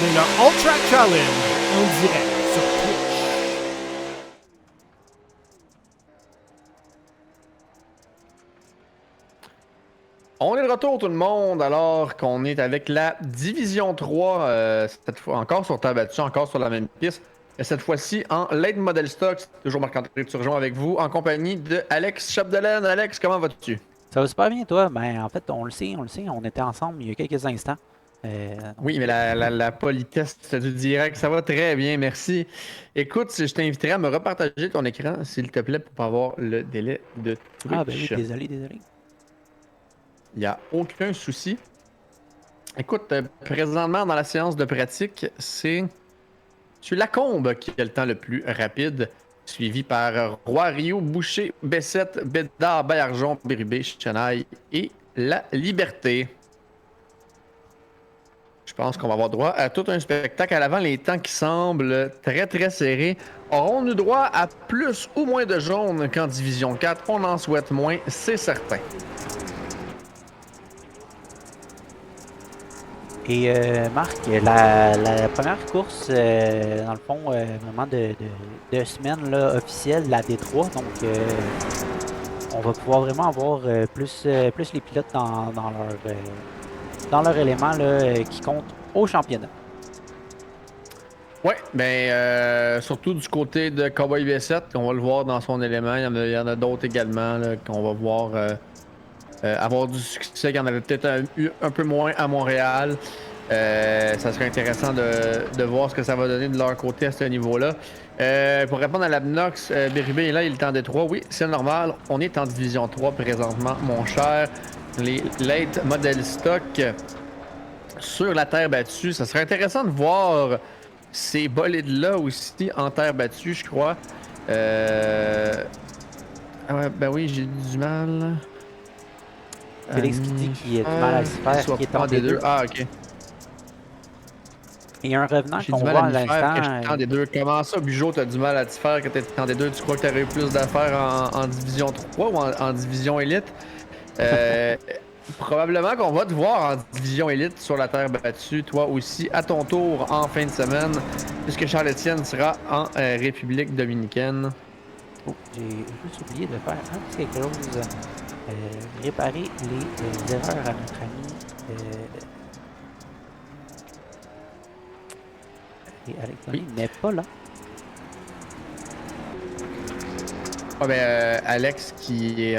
regardez le All Track Challenge en direct sur Twitch. On est de retour tout le monde alors qu'on est avec la Division 3, cette fois encore sur terre battue, encore sur la même piste. Et cette fois-ci en late model stock, toujours Marc-André Turgeon avec vous, en compagnie de Alex Chapdelaine. Alex, comment vas-tu? Ça va super bien, toi? Ben, en fait, on le sait, on était ensemble il y a quelques instants. Oui, mais la politesse du direct, ça va très bien, merci. Écoute, je t'inviterai à me repartager ton écran, s'il te plaît, pour pas avoir le délai de Ah, ben oui, Twitch. désolé. Il n'y a aucun souci. Écoute, présentement dans la séance de pratique, c'est Lacombe qui a le temps le plus rapide, suivi par Roi Rio, Boucher, Bessette, Bédard, Baillargeon, Bérubé, Chenaille et La Liberté. Je pense qu'on va avoir droit à tout un spectacle à l'avant. Les temps qui semblent très serrés. Aurons-nous droit à plus ou moins de jaune qu'en Division 4? On en souhaite moins, c'est certain. Et Marc, la première course, dans le fond, vraiment de semaine là, officielle, la D3. Donc, on va pouvoir vraiment avoir plus les pilotes dans leur élément là, qui compte au championnat. Ouais, ben surtout du côté de Cowboy V7, on va le voir dans son élément. Il y en a d'autres également là, qu'on va voir avoir du succès. Il y en avait peut-être eu un peu moins à Montréal. Ça serait intéressant de voir ce que ça va donner de leur côté à ce niveau-là. Pour répondre à l'Abnox, Bérubé est là, il est en D3. Oui, c'est normal. On est en Division 3 présentement, mon cher. Les late model stock sur la terre battue. Ça serait intéressant de voir ces bolides-là aussi en terre battue, je crois. Ah ouais, ben oui, j'ai du mal. Félix qui dit qu'il a du mal à se faire, qui est en D2. Ah, ok. Et un revenant J'ai qu'on du mal voit à à m'y faire que je l'instant. suis en D2. Comment ça, Bugeaud, t'as du mal à t'y faire que t'es en D2? Tu crois que t'aurais eu plus d'affaires en Division 3 ou en Division Élite? Probablement qu'on va te voir en Division Élite sur la terre battue, toi aussi, à ton tour en fin de semaine, puisque Charles-Étienne sera en République dominicaine. Oh, j'ai juste oublié de faire un petit quelque chose. Réparer les erreurs à notre ami. Et Alexandre n'est pas là. Ah ben, Alex qui est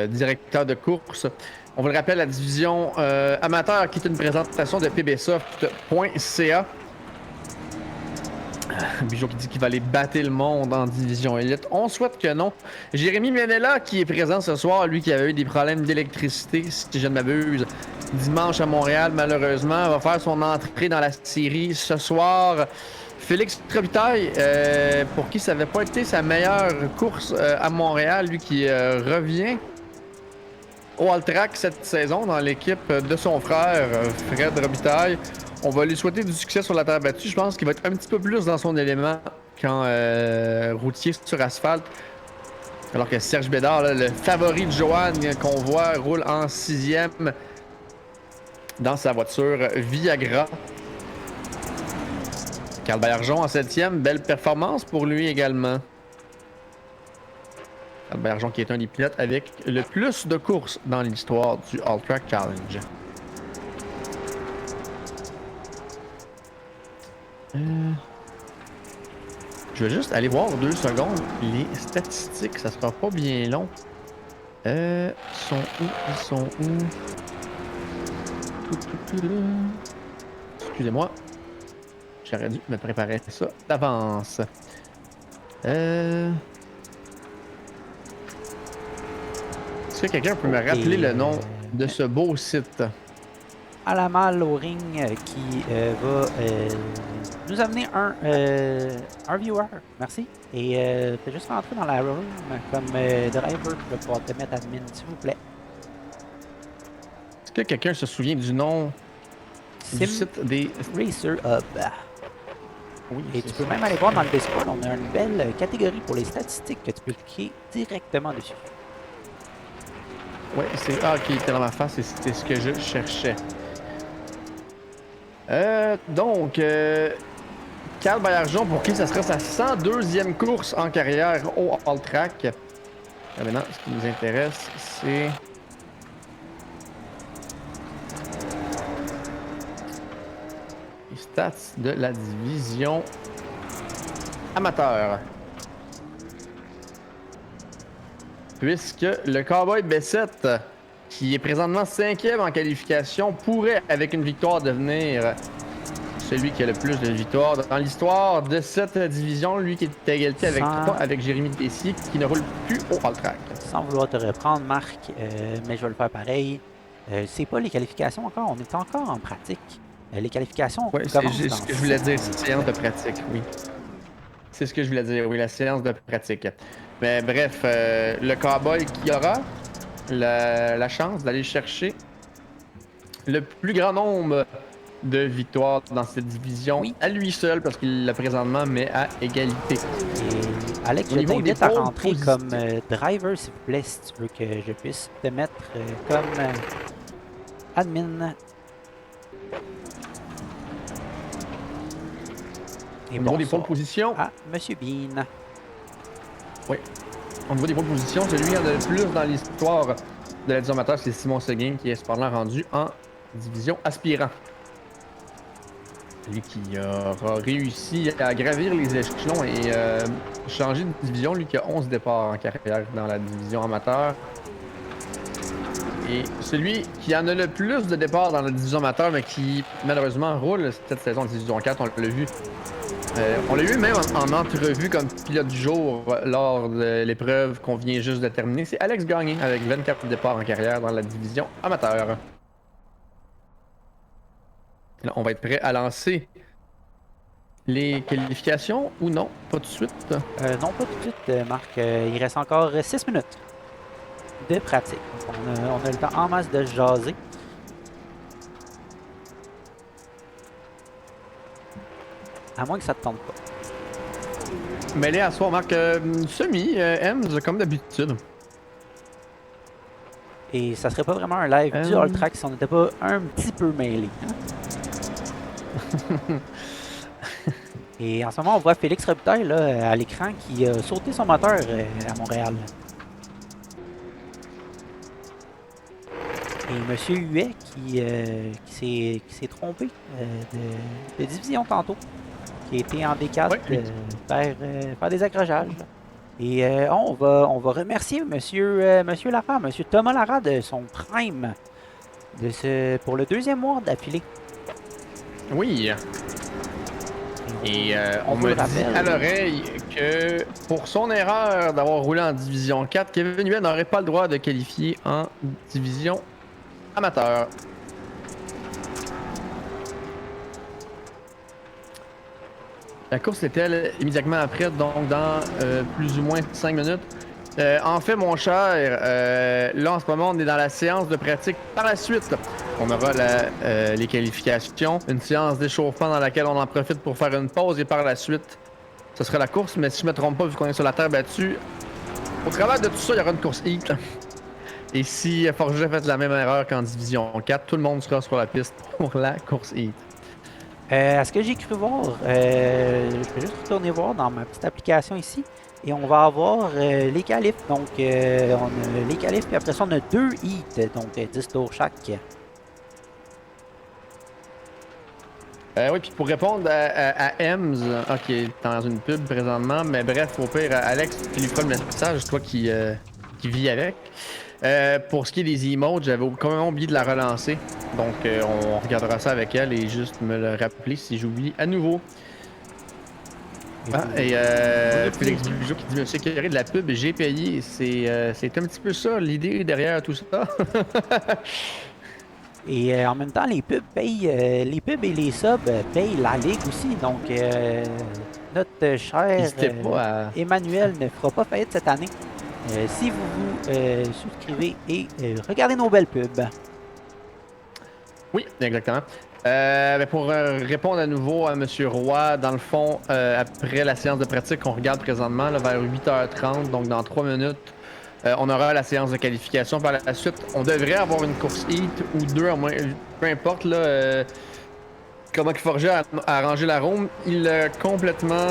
directeur de course. On vous le rappelle, la division amateur qui est une présentation de pbsoft.ca. Bijou qui dit qu'il va aller battre le monde en division élite. On souhaite que non. Jérémy Menella qui est présent ce soir, lui qui avait eu des problèmes d'électricité, si je ne m'abuse, dimanche à Montréal, malheureusement, va faire son entrée dans la série ce soir. Félix Robitaille, pour qui ça n'avait pas été sa meilleure course à Montréal, lui qui revient au All-Track cette saison dans l'équipe de son frère, Fred Robitaille. On va lui souhaiter du succès sur la terre battue. Je pense qu'il va être un petit peu plus dans son élément qu'en routier sur asphalte. Alors que Serge Bédard, là, le favori de Johan qu'on voit, roule en 6e dans sa voiture Viagra. Carl Baillargeon en 7e, belle performance pour lui également. Carl Baillargeon qui est un des pilotes avec le plus de courses dans l'histoire du All Track Challenge. Je vais juste aller voir 2 secondes les statistiques, ça sera pas bien long. Ils sont où? Excusez-moi. J'aurais dû me préparer ça d'avance. Est-ce que quelqu'un peut me rappeler le nom de ce beau site? Alama Loring qui va nous amener un viewer. Merci. Et fais juste rentrer dans la room comme driver pour pouvoir te mettre admin, s'il vous plaît. Est-ce que quelqu'un se souvient du nom du site des Racer Hub. Oui, et tu peux même aller voir dans le Discord, on a une belle catégorie pour les statistiques que tu peux cliquer directement dessus. Ouais, c'est... Ah, ok, il était dans ma face et c'était ce que je cherchais. Donc, Carl Baillargeon, pour qui ça sera sa 102e course en carrière au All Track. Maintenant, ce qui nous intéresse, c'est... les stats de la division amateur. Puisque le Cowboy Bessette, qui est présentement 5e en qualification, pourrait, avec une victoire, devenir celui qui a le plus de victoires dans l'histoire de cette division. Lui qui est à égalité avec Jérémy Tessier, qui ne roule plus au All Track. Sans vouloir te reprendre, Marc, mais je vais le faire pareil. C'est pas les qualifications encore, on est encore en pratique. Les qualifications Oui, c'est ce que je voulais dire, c'est séance de pratique, oui. C'est ce que je voulais dire, oui, la séance de pratique. Mais bref, le Cowboy qui aura la chance d'aller chercher le plus grand nombre de victoires dans cette division à lui seul, parce qu'il l'a présentement, mais à égalité. Et Alex, je t'invite à rentrer comme driver, s'il vous plaît, si tu veux que je puisse te mettre comme admin. Et au niveau des pôles positions. Ah, Monsieur Bean. Oui. Au niveau des pôles positions, celui qui en a le plus dans l'histoire de la division amateur, c'est Simon Seguin, qui est cependant rendu en division aspirant. Lui qui aura réussi à gravir les échelons et changer de division, lui qui a 11 départs en carrière dans la division amateur. Et celui qui en a le plus de départs dans la division amateur, mais qui malheureusement roule cette saison en division 4, on l'a vu. On l'a eu même en entrevue comme pilote du jour lors de l'épreuve qu'on vient juste de terminer. C'est Alex Gagné avec 24 départs en carrière dans la division amateur. Là, on va être prêt à lancer les qualifications ou non? Pas tout de suite? Non, pas tout de suite, Marc. Il reste encore 6 minutes de pratique. Donc on a le temps en masse de jaser. À moins que ça te tente pas. Mêlé à soi, Marc, semi, Ems, comme d'habitude. Et ça serait pas vraiment un live du All Track si on n'était pas un petit peu mêlé. Hein? Et en ce moment, on voit Félix Robitaille là, à l'écran qui a sauté son moteur à Montréal. Et Monsieur Huet qui s'est trompé de division tantôt. Qui a été en décadre faire des accrochages. Et on va remercier Monsieur Lara, Monsieur Thomas Lara de son prime pour le 2e mois d'affilée. Oui. Et on me dit à l'oreille que pour son erreur d'avoir roulé en division 4, Kevin Huet n'aurait pas le droit de qualifier en division amateur. La course est-elle immédiatement après, donc dans plus ou moins 5 minutes. En fait, mon cher, là en ce moment, on est dans la séance de pratique. Par la suite, on aura les qualifications, une séance d'échauffement dans laquelle on en profite pour faire une pause et par la suite, ce sera la course. Mais si je ne me trompe pas, vu qu'on est sur la terre battue, au travers de tout ça, il y aura une course heat. Et si Forger a fait la même erreur qu'en division 4, tout le monde sera sur la piste pour la course heat. À ce que j'ai cru voir, je vais juste retourner voir dans ma petite application ici. Et on va avoir les qualifs. Donc, on a les qualifs, puis après ça, on a 2 heats, donc 10 tours chaque. Oui, puis pour répondre à Ems, qui est dans une pub présentement, mais bref, au pire, Alex, tu lui feras le message, toi qui vis avec. Pour ce qui est des emotes, j'avais quand même oublié de la relancer. Donc, on regardera ça avec elle et juste me le rappeler si j'oublie à nouveau. Et Félix Bugeaud qui dit Monsieur Carré de la pub, j'ai payé. C'est un petit peu ça l'idée derrière tout ça. Et en même temps, les pubs et les subs payent la ligue aussi. Donc, notre cher Emmanuel ne fera pas faillite cette année. Si vous vous souscrivez et regardez nos belles pubs. Oui, exactement. Pour répondre à nouveau à M. Roy, dans le fond, après la séance de pratique qu'on regarde présentement, là, vers 8h30, donc dans 3 minutes, on aura la séance de qualification. Par la suite, on devrait avoir une course heat ou 2, à moins, peu importe. Là, comment que Forger a arrangé la room. Il a complètement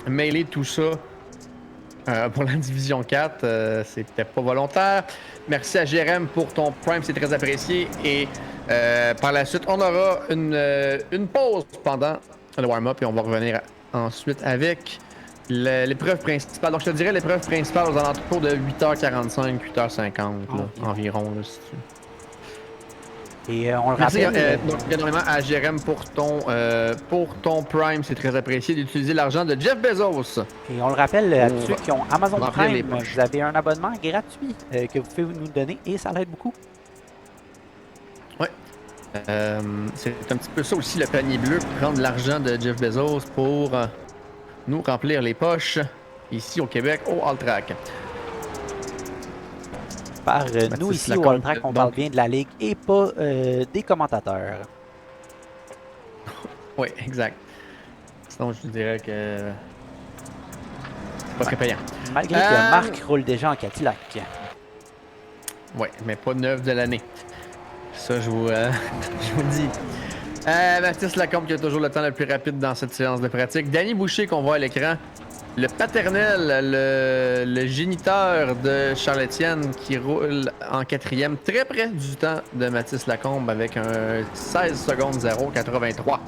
mêlé tout ça pour la division 4. C'était pas volontaire. Merci à Jérém pour ton prime, c'est très apprécié. Et par la suite, on aura une pause pendant le warm-up et on va revenir ensuite avec l'épreuve principale. Donc je te dirais l'épreuve principale aux alentours de 8h45, 8h50 environ. Là, si tu... Et on le Merci rappelle. donc énormément à Jérém pour ton prime, c'est très apprécié d'utiliser l'argent de Jeff Bezos. Et on le rappelle à tous On ceux va qui ont Amazon remplir les Prime, poches. vous avez un abonnement gratuit que vous pouvez nous donner et ça l'aide beaucoup. C'est un petit peu ça aussi le panier bleu, prendre l'argent de Jeff Bezos pour nous remplir les poches ici au Québec au All-Track. Par nous ici au All Track, on parle bien de la ligue et pas des commentateurs. Oui, exact. Sinon, je dirais que c'est pas très payant. Malgré que Marc roule déjà en Cadillac. Oui, mais pas neuf de l'année. Ça, je vous, je vous le dis. Mathis Lacombe qui a toujours le temps le plus rapide dans cette séance de pratique. Danny Boucher qu'on voit à l'écran. Le paternel, le géniteur de Charles-Étienne qui roule en 4e, très près du temps de Mathis Lacombe avec un 16 secondes 0,83.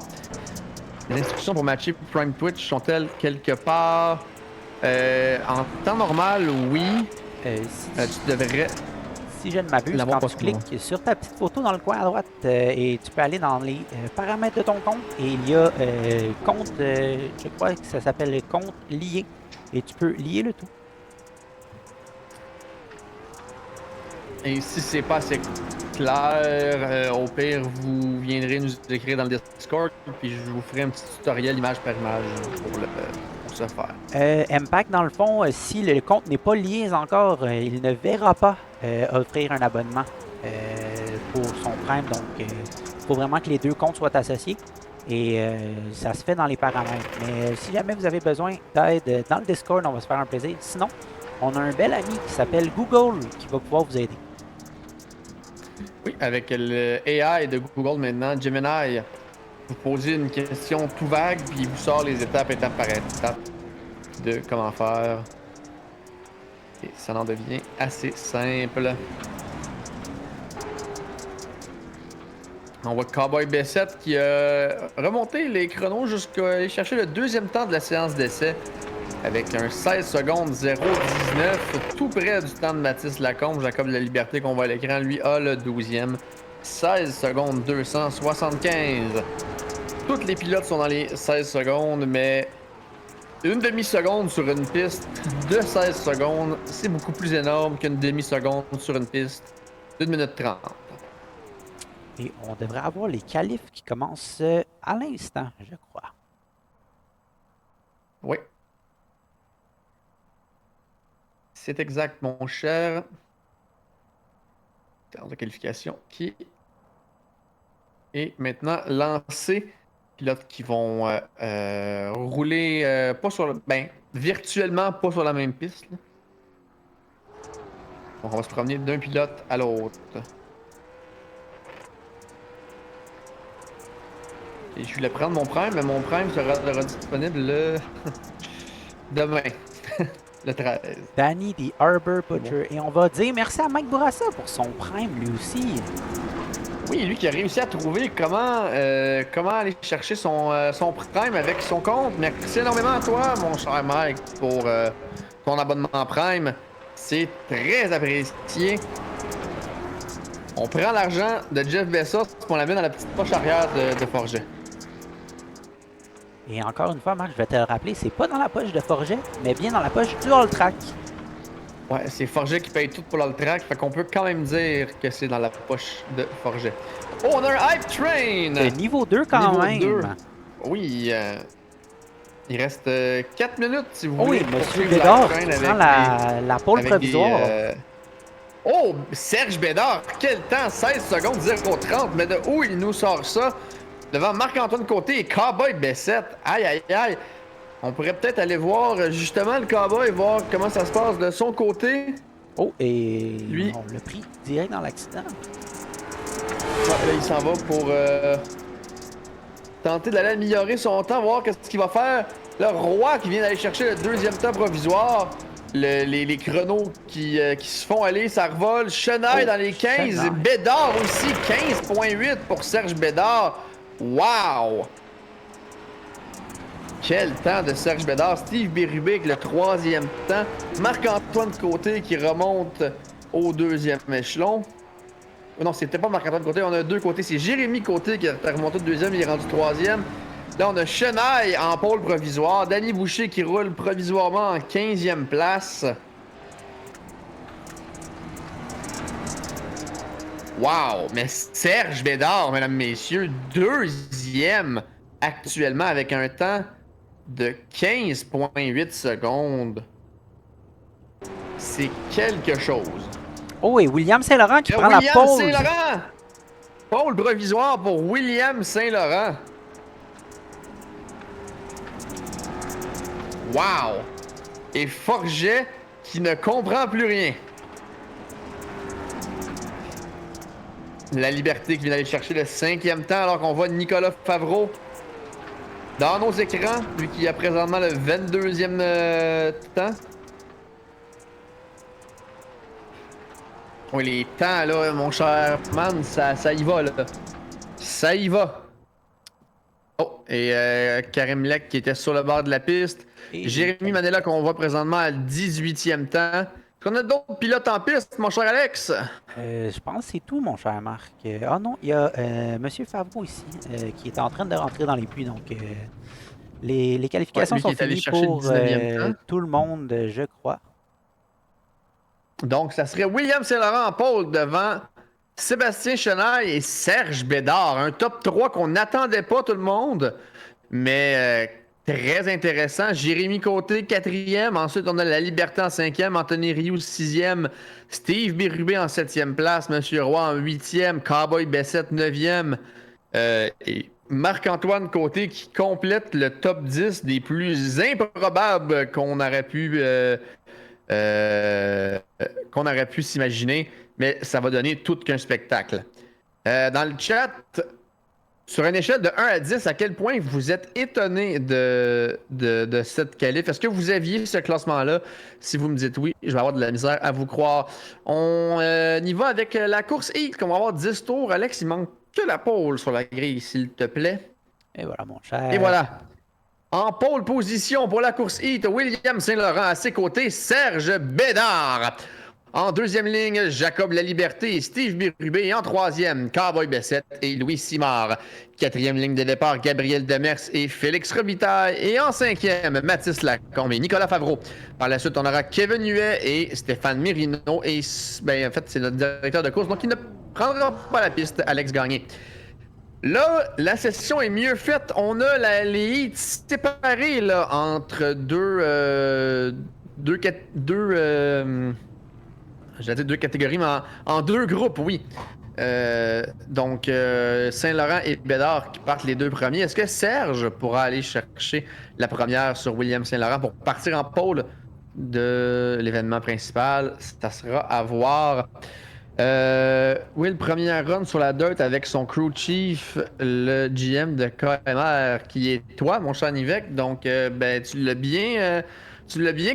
Les instructions pour matcher Prime Twitch sont-elles quelque part en temps normal? Oui. Tu devrais. Si je ne m'abuse, L'avoir quand pas tu sur moi. cliques sur ta petite photo dans le coin à droite et tu peux aller dans les paramètres de ton compte et il y a compte, je crois que ça s'appelle compte lié et tu peux lier le tout. Et si c'est pas assez clair, au pire, vous viendrez nous écrire dans le Discord, puis je vous ferai un petit tutoriel image par image pour ce faire. Impact, dans le fond, si le compte n'est pas lié encore, il ne verra pas offrir un abonnement pour son Prime. Donc, il faut vraiment que les deux comptes soient associés. Et ça se fait dans les paramètres. Mais si jamais vous avez besoin d'aide dans le Discord, on va se faire un plaisir. Sinon, on a un bel ami qui s'appelle Google qui va pouvoir vous aider. Oui, avec le AI de Google maintenant, Gemini, vous posez une question tout vague, puis il vous sort les étape par étape de comment faire. Et ça en devient assez simple. On voit Cowboy B7 qui a remonté les chronos jusqu'à aller chercher le deuxième temps de la séance d'essai avec un 16 secondes 0,19, tout près du temps de Mathis Lacombe. Jacob de la Liberté qu'on voit à l'écran, lui a le 12e. 16 secondes 275. Tous les pilotes sont dans les 16 secondes, mais une demi-seconde sur une piste de 16 secondes, c'est beaucoup plus énorme qu'une demi-seconde sur une piste d'1 minute 30. Et on devrait avoir les qualifs qui commencent à l'instant, je crois. Oui. C'est exact, mon cher. Séance de qualification qui est maintenant lancée. Pilotes qui vont rouler pas sur le. Ben, virtuellement pas sur la même piste. Là. Donc on va se promener d'un pilote à l'autre. Et je voulais prendre mon prime, mais mon prime sera disponible demain, le 13. Danny the Arbor Butcher. Et on va dire merci à Mike Bourassa pour son prime lui aussi. Oui, lui qui a réussi à trouver comment aller chercher son prime avec son compte. Merci énormément à toi, mon cher Mike, pour ton abonnement prime. C'est très apprécié. On prend l'argent de Jeff Bezos et on la met dans la petite poche arrière de Forget. Et encore une fois, Marc, je vais te le rappeler, c'est pas dans la poche de Forget, mais bien dans la poche du All Track. Ouais, c'est Forget qui paye tout pour l'All-Track, fait qu'on peut quand même dire que c'est dans la poche de Forget. Oh, on a un Hype Train! C'est niveau 2 quand Niveau même. 2. Oui, il reste 4 minutes si vous Oh voulez. oui, Monsieur poursuivre Bédard l'Hype qui Train prend avec la pole avec provisoire. Oh, Serge Bédard, quel temps! 16 secondes 0,30, mais de où il nous sort ça? Devant Marc-Antoine Côté et Cowboy B7. Aïe, aïe, aïe! On pourrait peut-être aller voir justement le Cowboy, voir comment ça se passe de son côté. Oh, et Lui. on l'a pris direct dans l'accident. Ouais, là, il s'en va pour tenter d'aller améliorer son temps, voir qu'est-ce qu'il va faire. Le Roi qui vient d'aller chercher le deuxième temps provisoire. Les chronos qui se font aller, ça revole. Chenaille dans les 15. Chenaille. Bédard aussi, 15.8 pour Serge Bédard. Wow! Quel temps de Serge Bédard. Steve Bérubé avec le troisième temps. Marc-Antoine Côté qui remonte au deuxième échelon. Oh non, c'était pas Marc-Antoine Côté, on a deux côtés. C'est Jérémy Côté qui a remonté au deuxième, il est rendu troisième. Là, on a Chenaille en pôle provisoire. Danny Boucher qui roule provisoirement en 15e place. Wow! Mais Serge Bédard, mesdames, messieurs, deuxième actuellement avec un temps de 15.8 secondes. C'est quelque chose. Oh, et William Saint-Laurent qui prend la William pole. Saint-Laurent! Pôle provisoire pour William Saint-Laurent. Wow! Et Forget qui ne comprend plus rien. La Liberté qui vient d'aller chercher le 5e temps alors qu'on voit Nicolas Favreau dans nos écrans, lui qui a présentement le 22e temps. Oui, les temps là, mon cher man, ça y va là. Ça y va. Oh, et Karim Lek qui était sur le bord de la piste. Et- Jérémy Manella qu'on voit présentement à 18e temps. Est-ce qu'on a d'autres pilotes en piste, mon cher Alex? Je pense que c'est tout, mon cher Marc. Ah non, il y a Monsieur Favreau ici qui est en train de rentrer dans les puits. Donc, les qualifications Ouais, lui qui sont est allé finies chercher le pour 19e temps. tout le monde, je crois. Donc, ça serait William Saint-Laurent en pôle devant Sébastien Chenaille et Serge Bédard. Un top 3 qu'on n'attendait pas, tout le monde, mais très intéressant. Jérémy Côté, 4e. Ensuite, on a La Liberté en 5e. Anthony Rioux, 6e. Steve Bérubé en 7e place. Monsieur Roy en 8e. Cowboy Bessette, 9e. Et Marc-Antoine Côté qui complète le top 10 des plus improbables qu'on aurait pu s'imaginer, mais ça va donner tout qu'un spectacle. Dans le chat, sur une échelle de 1 à 10, à quel point vous êtes étonné de cette qualif? Est-ce que vous aviez ce classement-là? Si vous me dites oui, je vais avoir de la misère à vous croire. On y va avec la course Heat, qu'on va avoir 10 tours. Alex, il manque que la pole sur la grille, s'il te plaît. Et voilà, mon cher. Et voilà. En pole position pour la course Heat, William Saint-Laurent à ses côtés, Serge Bédard. En deuxième ligne, Jacob Laliberté et Steve Bérubé. Et en troisième, Cowboy Bessette et Louis Simard. Quatrième ligne de départ, Gabriel Demers et Félix Robitaille. Et en cinquième, Mathis Lacombe et Nicolas Favreau. Par la suite, on aura Kevin Huet et Stéphane Mirino. Et ben, en fait, c'est notre directeur de course, donc il ne prendra pas la piste, Alex Gagné. Là, la session est mieux faite. On a les hits séparés là, entre deux catégories, mais en deux groupes, oui. Donc, Saint-Laurent et Bédard qui partent les deux premiers. Est-ce que Serge pourra aller chercher la première sur William Saint-Laurent pour partir en pôle de l'événement principal? Ça sera à voir. Will, première run sur la dirt avec son crew chief, le GM de KMR, qui est toi, mon cher Nivek. Donc, ben, tu l'as bien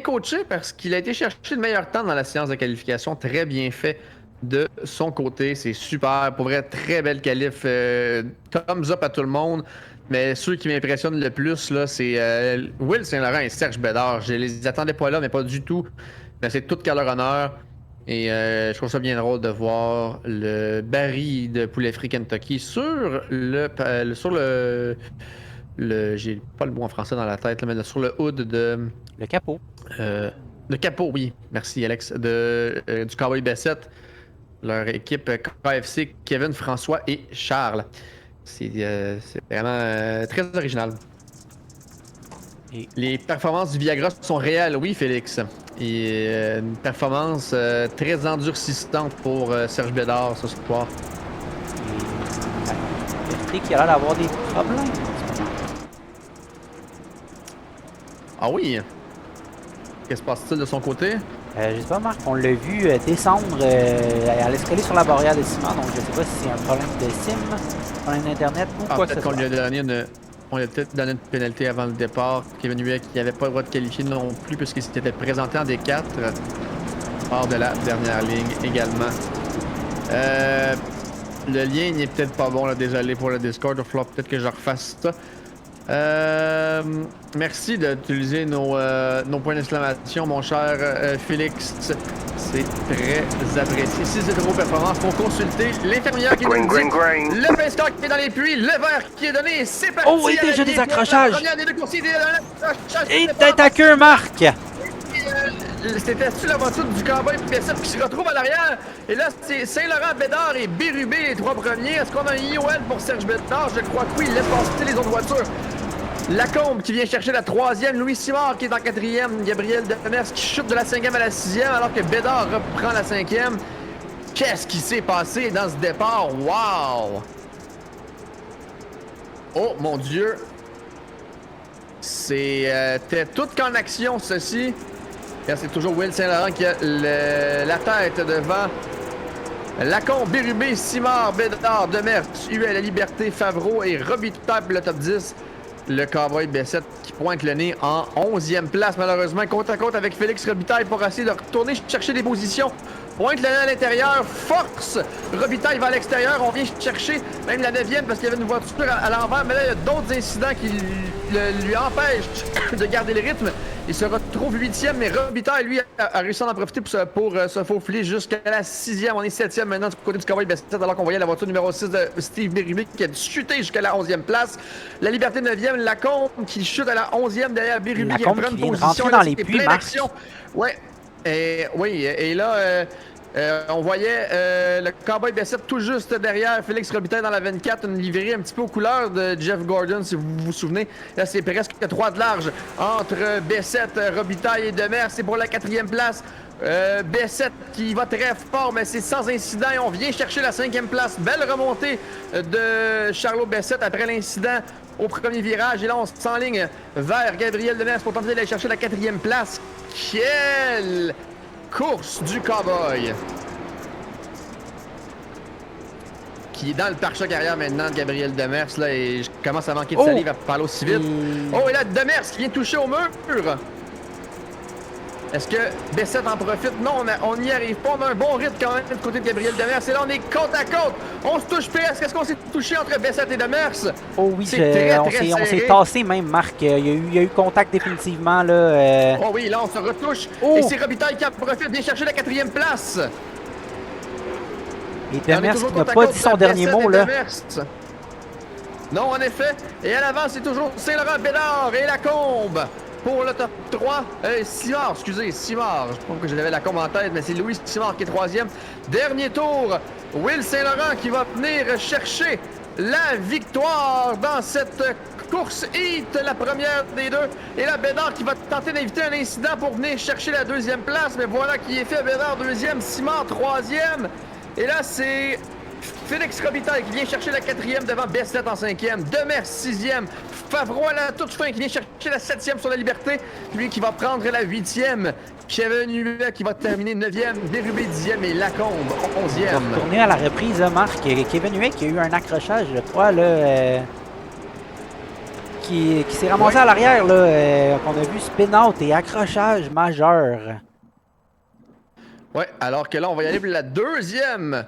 coaché parce qu'il a été chercher le meilleur temps dans la séance de qualification. Très bien fait de son côté. C'est super. Pour vrai, très belle qualif. Thumbs up à tout le monde. Mais ceux qui m'impressionnent le plus, là, c'est Will Saint-Laurent et Serge Bédard. Je les attendais pas là, mais pas du tout. Mais c'est tout qu'à leur honneur. Et je trouve ça bien drôle de voir le baril de poulet frit Kentucky sur j'ai pas le mot en français dans la tête, là, mais sur le hood de... Le capot. Le capot, oui. Merci, Alex. Du Cowboy Bessette. Leur équipe KFC, Kevin, François et Charles. C'est vraiment très original. Et- Les performances du Viagra sont réelles, oui, Félix. Et une performance très endurcissante pour Serge Bédard ce soir. Et qui a l'air d'avoir des problèmes en ce moment. Ah oui? Qu'est-ce qui se passe-t-il de son côté? Je sais pas, Marc, on l'a vu descendre à l'escalier sur la barrière de ciment, donc je sais pas si c'est un problème de sim, problème d'internet ou quoi que ce Peut-être qu'on soit. lui a donné on lui a peut-être donné une pénalité avant le départ. Kevin Huet qui n'avait pas le droit de qualifier non plus puisqu'il s'était présenté en D4 hors de la dernière ligne également. Le lien n'est peut-être pas bon, là, désolé pour le Discord. Il va falloir peut-être que je refasse ça. Merci d'utiliser nos points d'exclamation, mon cher Félix. C'est très apprécié. Si c'est trop performant, faut consulter l'infirmière qui nous dit le pain stock qui est dans les puits, le verre qui est donné. C'est parti! Oh, et déjà des accrochages! La première des deux coursiers, Et tête à queue, Marc! C'était-tu la voiture du cowboy Bessette qui se retrouve à l'arrière? Et là, c'est Saint-Laurent, Bédard et Bérubé, les trois premiers. Est-ce qu'on a un IOL pour Serge Bédard? Je crois que oui, il laisse passer les autres voitures. Lacombe qui vient chercher la troisième, Louis Simard qui est en quatrième, Gabriel Demers qui chute de la cinquième à la sixième alors que Bédard reprend la cinquième. Qu'est-ce qui s'est passé dans ce départ? Wow! Oh mon Dieu! C'était tout qu'en action ceci. C'est toujours Will Saint-Laurent qui a la tête devant Lacombe, Bérubé, Simard, Bédard, Demers, Huet, La Liberté, Favreau et Robitaille pour le top 10. Le cowboy Bessette qui pointe le nez en 11e place, malheureusement, côte à côte avec Félix Robitaille pour essayer de retourner chercher des positions. Pointe le nez à l'intérieur, force! Robitaille va à l'extérieur, on vient chercher même la 9e parce qu'il y avait une voiture à l'envers, mais là, il y a d'autres incidents qui lui empêchent de garder le rythme. Il se retrouve 8e, mais Robitaille, lui, a réussi à en profiter pour se faufiler jusqu'à la 6e. On est 7e maintenant du côté du cowboy Bessette, alors qu'on voyait la voiture numéro 6 de Steve Bérubé qui a chuté jusqu'à la 11e place. La Liberté 9e, Lacombe qui chute à la 11e derrière Bérubé qui prend une position. Dans les puits, Marc. Ouais. Et là, on voyait le cowboy Bessette tout juste derrière Félix Robitaille dans la 24, une livrée un petit peu aux couleurs de Jeff Gordon, si vous vous souvenez. Là, c'est presque 3 de large entre Bessette, Robitaille et Demers. C'est pour la 4e place. Bessette qui va très fort, mais c'est sans incident. Et on vient chercher la 5e place. Belle remontée de Charlot Bessette après l'incident au premier virage. Et là, on s'enligne vers Gabriel Demers pour tenter d'aller chercher la 4e place. Quelle course du cowboy! Qui est dans le pare-choc arrière maintenant de Gabriel Demers. Là, et je commence à manquer de salive à parler aussi vite. Oh, et là, Demers qui vient toucher au mur. Est-ce que Bessette en profite? Non, on n'y arrive pas. On a un bon rythme quand même du côté de Gabriel Demers. Et là, on est côte à côte. On se touche presque. Est-ce qu'on s'est touché entre Bessette et Demers? Oh oui, très on s'est tassé même, Marc. Il y a eu contact définitivement. Là, Oh oui, là, on se retouche. Oh. Et c'est Robitaille qui en profite. Vient chercher la 4e place. Et Demers qui n'a pas dit son dernier mot, là. Non, en effet. Et à l'avant, c'est toujours Saint-Laurent, Bédard et Lacombe. Pour le top 3, Simard, excusez, Simard. Je pense que j'avais Lacombe en tête, mais c'est Louis Simard qui est 3e. Dernier tour, Will Saint-Laurent qui va venir chercher la victoire dans cette course heat, la première des deux. Et là, Bédard qui va tenter d'éviter un incident pour venir chercher la 2e place. Mais voilà qui est fait, Bédard 2e, Simard 3e. Et là, c'est Félix Robitaille qui vient chercher la 4e devant Bessette en 5e. Demers 6e. Favreau à la toute fin qui vient chercher la 7e sur la Liberté. Lui qui va prendre la 8e. Kevin Huet qui va terminer 9e. Bérubé 10e et Lacombe 11e. On va retourner à la reprise, là, Marc. Kevin Huet qui a eu un accrochage, je crois, là, qui s'est ramassé à l'arrière, là, qu'on a vu spin-out et accrochage majeur. Ouais, alors que là, on va y aller pour la 2e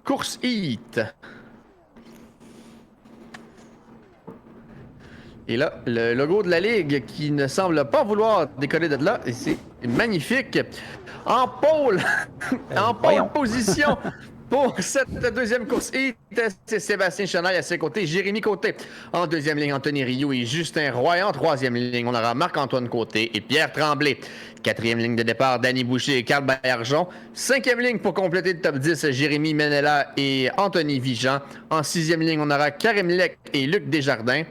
course heat. Et là, le logo de la Ligue qui ne semble pas vouloir décoller de là, et c'est magnifique. En pôle, en pôle position pour cette 2e course heat, c'est Sébastien Chenaille à ses côtés, Jérémy Côté. En 2e ligne, Anthony Rioux et Justin Roy. En 3e ligne, on aura Marc-Antoine Côté et Pierre Tremblay. 4e ligne de départ, Danny Boucher et Carl Baillargeon. 5e ligne pour compléter le top 10, Jérémy Menella et Anthony Vigeant. En 6e ligne, on aura Karim Lec et Luc Desjardins.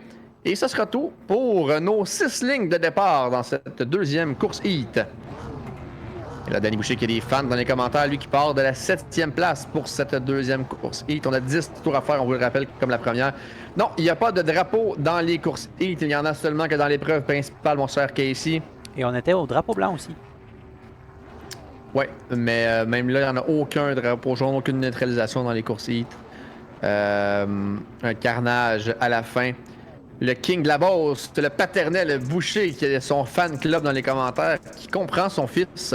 Et ce sera tout pour nos 6 lignes de départ dans cette 2e course heat. Et là, Danny Boucher qui a des fans dans les commentaires, lui qui part de la 7e place pour cette 2e course heat. On a 10 tours à faire, on vous le rappelle, comme la première. Non, il n'y a pas de drapeau dans les courses heat. Il y en a seulement que dans l'épreuve principale, mon cher Casey. Et on était au drapeau blanc aussi. Ouais, mais même là, il n'y en a aucun drapeau jaune, aucune neutralisation dans les courses heat. Un carnage à la fin. Le King de la Beauce, le paternel le Boucher, qui est son fan club dans les commentaires, qui comprend son fils.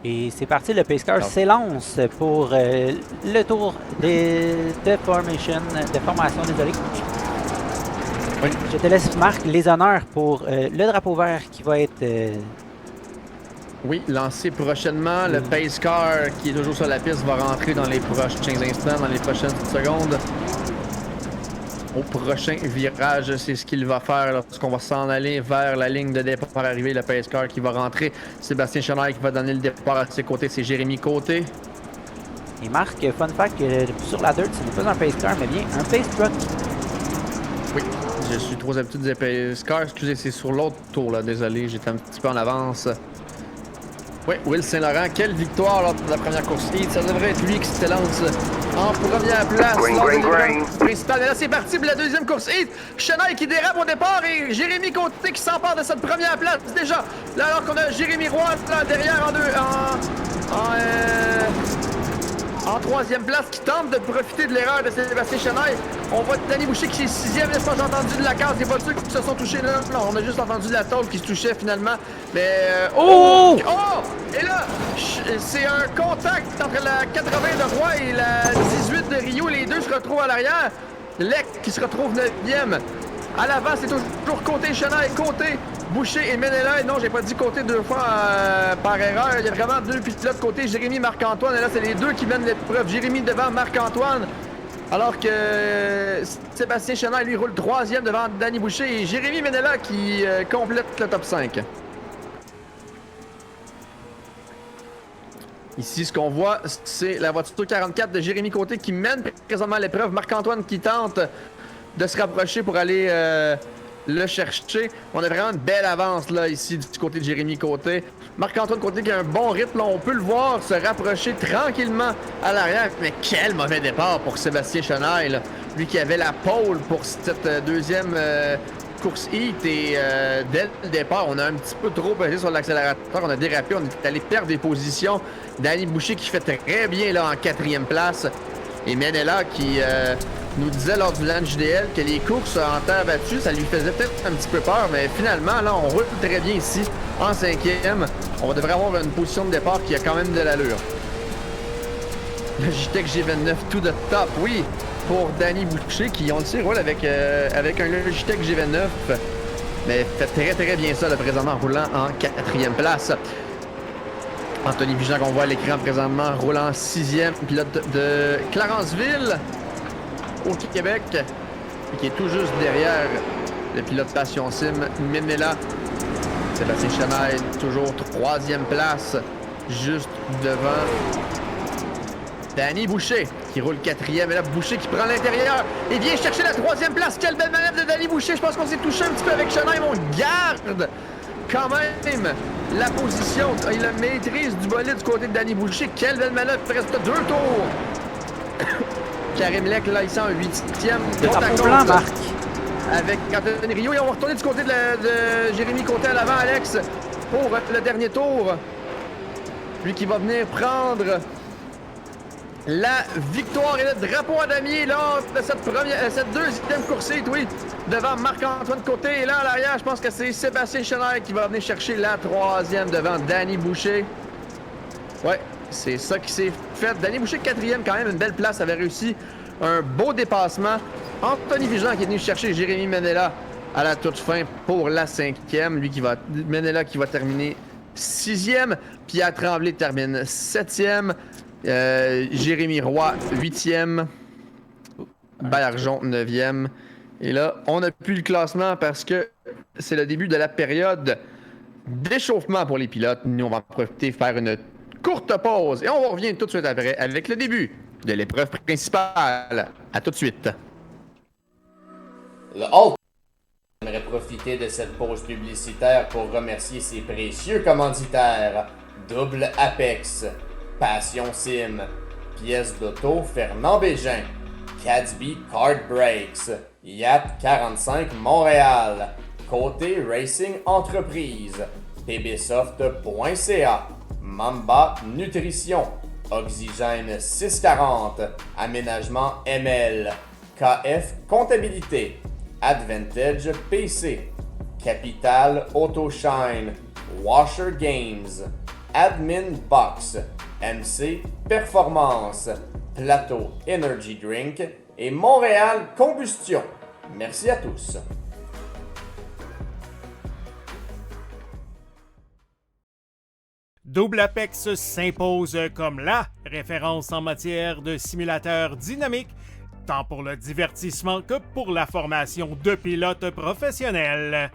Et c'est parti, le pace car s'élance pour le tour de formation, désolé. Oui. Je te laisse, Marc, les honneurs pour le drapeau vert qui va être... Oui, lancé prochainement. Le pace car qui est toujours sur la piste va rentrer dans les prochains instants, dans les prochaines secondes. Au prochain virage, c'est ce qu'il va faire lorsqu'on va s'en aller vers la ligne de départ arriver. Le pace car qui va rentrer. Sébastien Chenaille qui va donner le départ à ses côtés. C'est Jérémy Côté. Et Marc, fun fact, sur la dirt, ce n'est pas un pace car, mais bien un pace truck. Oui, je suis trop habitué de dire pace car. Excusez, c'est sur l'autre tour, là. Désolé, j'étais un petit peu en avance. Oui, Will Saint-Laurent, quelle victoire lors de la première course heat. Ça devrait être lui qui se lance en première place lors de l'épreuve principale. Et là, c'est parti pour la deuxième course heat. Chenaille qui dérape au départ et Jérémy Côté qui s'empare de cette première place déjà. Là, alors qu'on a Jérémy Roy là, derrière en troisième place qui tente de profiter de l'erreur de Sébastien Chenaille. On voit Danny Boucher qui est sixième. N'est-ce pas, j'ai entendu de la case des voitures qui se sont touchées là. Non, on a juste entendu de la tôle qui se touchait finalement. Mais... Oh! Et là, c'est un contact entre la 80 de Roy et la 18 de Rio. Les deux se retrouvent à l'arrière. Lec qui se retrouve 9e. À l'avant, c'est toujours Côté, Chenaille, Côté, Boucher et Menela. Et non, j'ai pas dit Côté deux fois par erreur. Il y a vraiment deux pilotes Côté, Jérémy, Marc-Antoine. Et là, c'est les deux qui mènent l'épreuve. Jérémy devant Marc-Antoine. Alors que Sébastien Chenaille, lui, roule troisième devant Danny Boucher. Et Jérémy Menela qui complète le top 5. Ici, ce qu'on voit, c'est la voiture 44 de Jérémy Côté qui mène présentement l'épreuve. Marc-Antoine qui tente de se rapprocher pour aller le chercher. On a vraiment une belle avance là ici du côté de Jérémy Côté. Marc-Antoine Côté qui a un bon rythme, là, on peut le voir se rapprocher tranquillement à l'arrière. Mais quel mauvais départ pour Sébastien Chenaille, là. Lui qui avait la pole pour cette deuxième course heat et dès le départ, on a un petit peu trop pesé sur l'accélérateur, on a dérapé, on est allé perdre des positions. Danny Boucher qui fait très bien là en quatrième place. Et Menela qui nous disait lors du Land JDL que les courses en terre battue, ça lui faisait peut-être un petit peu peur, mais finalement, là, on roule très bien ici, en cinquième. On devrait avoir une position de départ qui a quand même de l'allure. Logitech G29 to the top, oui, pour Danny Boucher, qui, on le sait, roule avec un Logitech G29, mais fait très bien ça, là, présentement, en roulant en quatrième place. Anthony Vigent qu'on voit à l'écran présentement roulant en sixième, pilote de Clarenceville au Québec, qui est tout juste derrière le pilote Passion Sim, Menela. Sébastien Chenaille, toujours troisième place, juste devant Danny Boucher, qui roule quatrième. Et là, Boucher qui prend l'intérieur et vient chercher la troisième place. Quelle belle manœuvre de Danny Boucher. Je pense qu'on s'est touché un petit peu avec Chenaille, mais on garde quand même la position. Il la maîtrise du bolide du côté de Danny Boucher. Quelle belle manœuvre. Il reste 2 tours. Karim Lec, là, ici en 8e. Drapeau blanc, Marc. Avec Anthony Rio. Et on va retourner du côté de Jérémy Côté à l'avant, Alex, pour le dernier tour. Lui qui va venir prendre la victoire et le drapeau à damier lors de cette deuxième course, oui, devant Marc-Antoine Côté. Et là, à l'arrière, je pense que c'est Sébastien Chenaille qui va venir chercher la troisième devant Danny Boucher. Ouais, c'est ça qui s'est fait. Danny Boucher, quatrième, quand même, une belle place, avait réussi un beau dépassement. Anthony Vigent qui est venu chercher Jérémy Menela à la toute fin pour la cinquième. Menela qui va terminer sixième. Pierre Tremblay termine septième. Jérémy Roy, 8e. Bergeron, 9e. Et là, on n'a plus le classement parce que c'est le début de la période d'échauffement pour les pilotes. Nous, on va en profiter, faire une courte pause et on revient tout de suite après avec le début de l'épreuve principale. À tout de suite. Le Hulk aimerait profiter de cette pause publicitaire pour remercier ses précieux commanditaires. Double Apex, Passion Sim, Pièces d'auto Fernand Bégin, Cadsby Card Brakes, Yacht 45 Montréal, Côté Racing Entreprise, pbsoft.ca, Mamba Nutrition, Oxygène 640, Aménagement ML, KF Comptabilité, Advantage PC, Capital Autoshine, Washer Games, Admin Box, MC Performance, Plateau Energy Drink et Montréal Combustion. Merci à tous. Double Apex s'impose comme la référence en matière de simulateurs dynamiques, tant pour le divertissement que pour la formation de pilotes professionnels.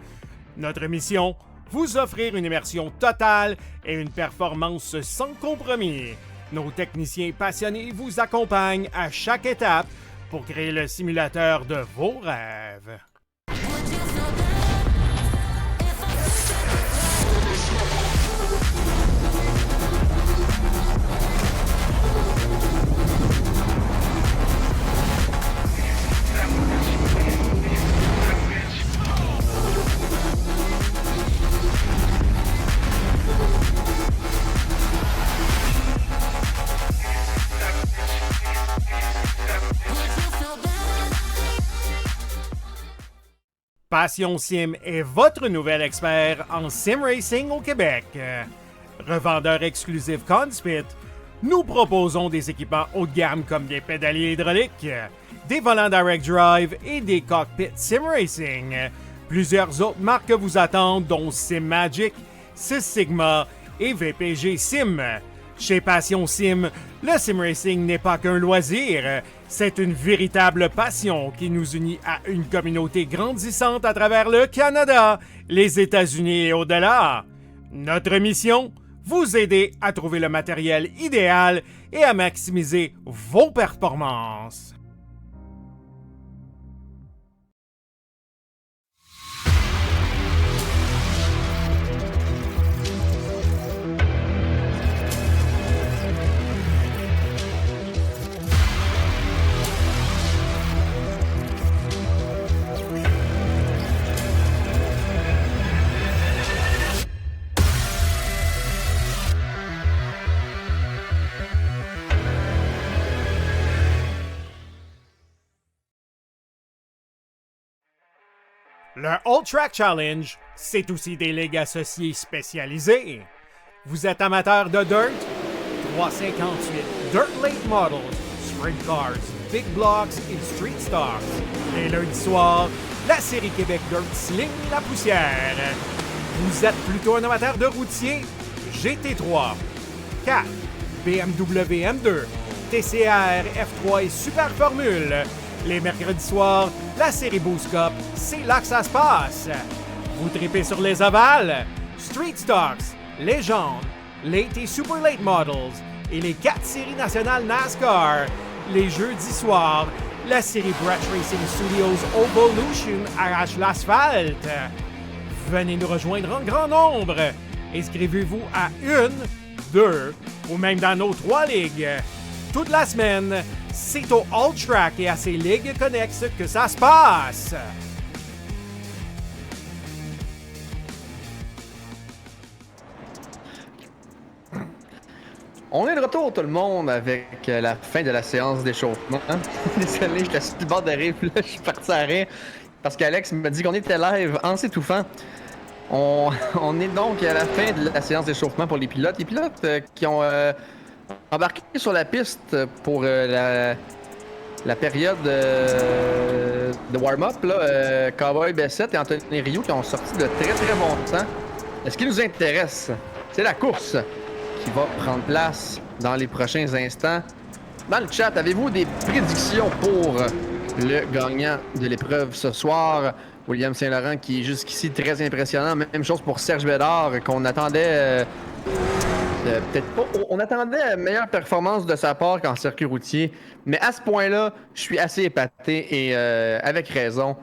Notre mission, vous offrir une immersion totale et une performance sans compromis. Nos techniciens passionnés vous accompagnent à chaque étape pour créer le simulateur de vos rêves. Passion Sim est votre nouvel expert en sim racing au Québec. Revendeur exclusif Conspit, nous proposons des équipements haut de gamme comme des pédaliers hydrauliques, des volants direct drive et des cockpits sim racing. Plusieurs autres marques vous attendent, dont SimMagic, Sys Sigma et VPG Sim. Chez Passion Sim, le sim racing n'est pas qu'un loisir, c'est une véritable passion qui nous unit à une communauté grandissante à travers le Canada, les États-Unis et au-delà. Notre mission, vous aider à trouver le matériel idéal et à maximiser vos performances. Le All Track Challenge, c'est aussi des ligues associées spécialisées. Vous êtes amateur de dirt? 358 Dirt Late Models, Sprint Cars, Big Blocks et Street Stocks. Les lundis soirs, la série Québec Dirt sling la poussière. Vous êtes plutôt un amateur de routier? GT3, 4, BMW M2, TCR, F3 et Super Formule. Les mercredis soirs, la série Boost Cup, c'est là que ça se passe. Vous tripez sur les ovales, Street Stocks, Légende, Late et Super Late Models et les 4 séries nationales NASCAR. Les jeudis soirs, la série Brett Racing Studios Evolution arrache l'asphalte. Venez nous rejoindre en grand nombre. Inscrivez-vous à 1, 2 ou même dans nos 3 ligues. Toute la semaine, c'est au All Track et à ses ligues connexes que ça se passe. On est de retour tout le monde avec la fin de la séance d'échauffement. Désolé, j'étais sur le bord de rire, puis là je suis parti à rire parce qu'Alex m'a dit qu'on était live en s'étouffant. On est donc à la fin de la séance d'échauffement pour les pilotes. Les pilotes qui ont embarqué sur la piste pour la période de warm-up, là, Cowboy Bessette et Anthony Rioux qui ont sorti de très très bon temps. Ce qui nous intéresse, c'est la course qui va prendre place dans les prochains instants. Dans le chat, avez-vous des prédictions pour le gagnant de l'épreuve ce soir? William Saint-Laurent qui est jusqu'ici très impressionnant. Même chose pour Serge Bédard qu'on attendait peut-être pas. On attendait une meilleure performance de sa part qu'en circuit routier. Mais à ce point-là, je suis assez épaté et avec raison.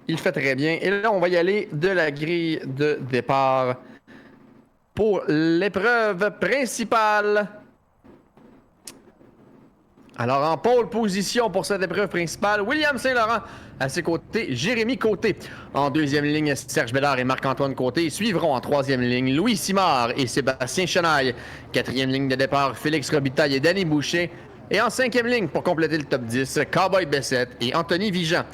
Il fait très bien. Et là, on va y aller de la grille de départ pour l'épreuve principale Alors, en pole position pour cette épreuve principale, William Saint-Laurent. À ses côtés, Jérémy Côté. En deuxième ligne, Serge Bédard et Marc-Antoine Côté suivront en troisième ligne Louis Simard et Sébastien Chenaille. Quatrième ligne de départ, Félix Robitaille et Danny Boucher. Et en cinquième ligne, pour compléter le top 10, Cowboy Bessette et Anthony Vigeant.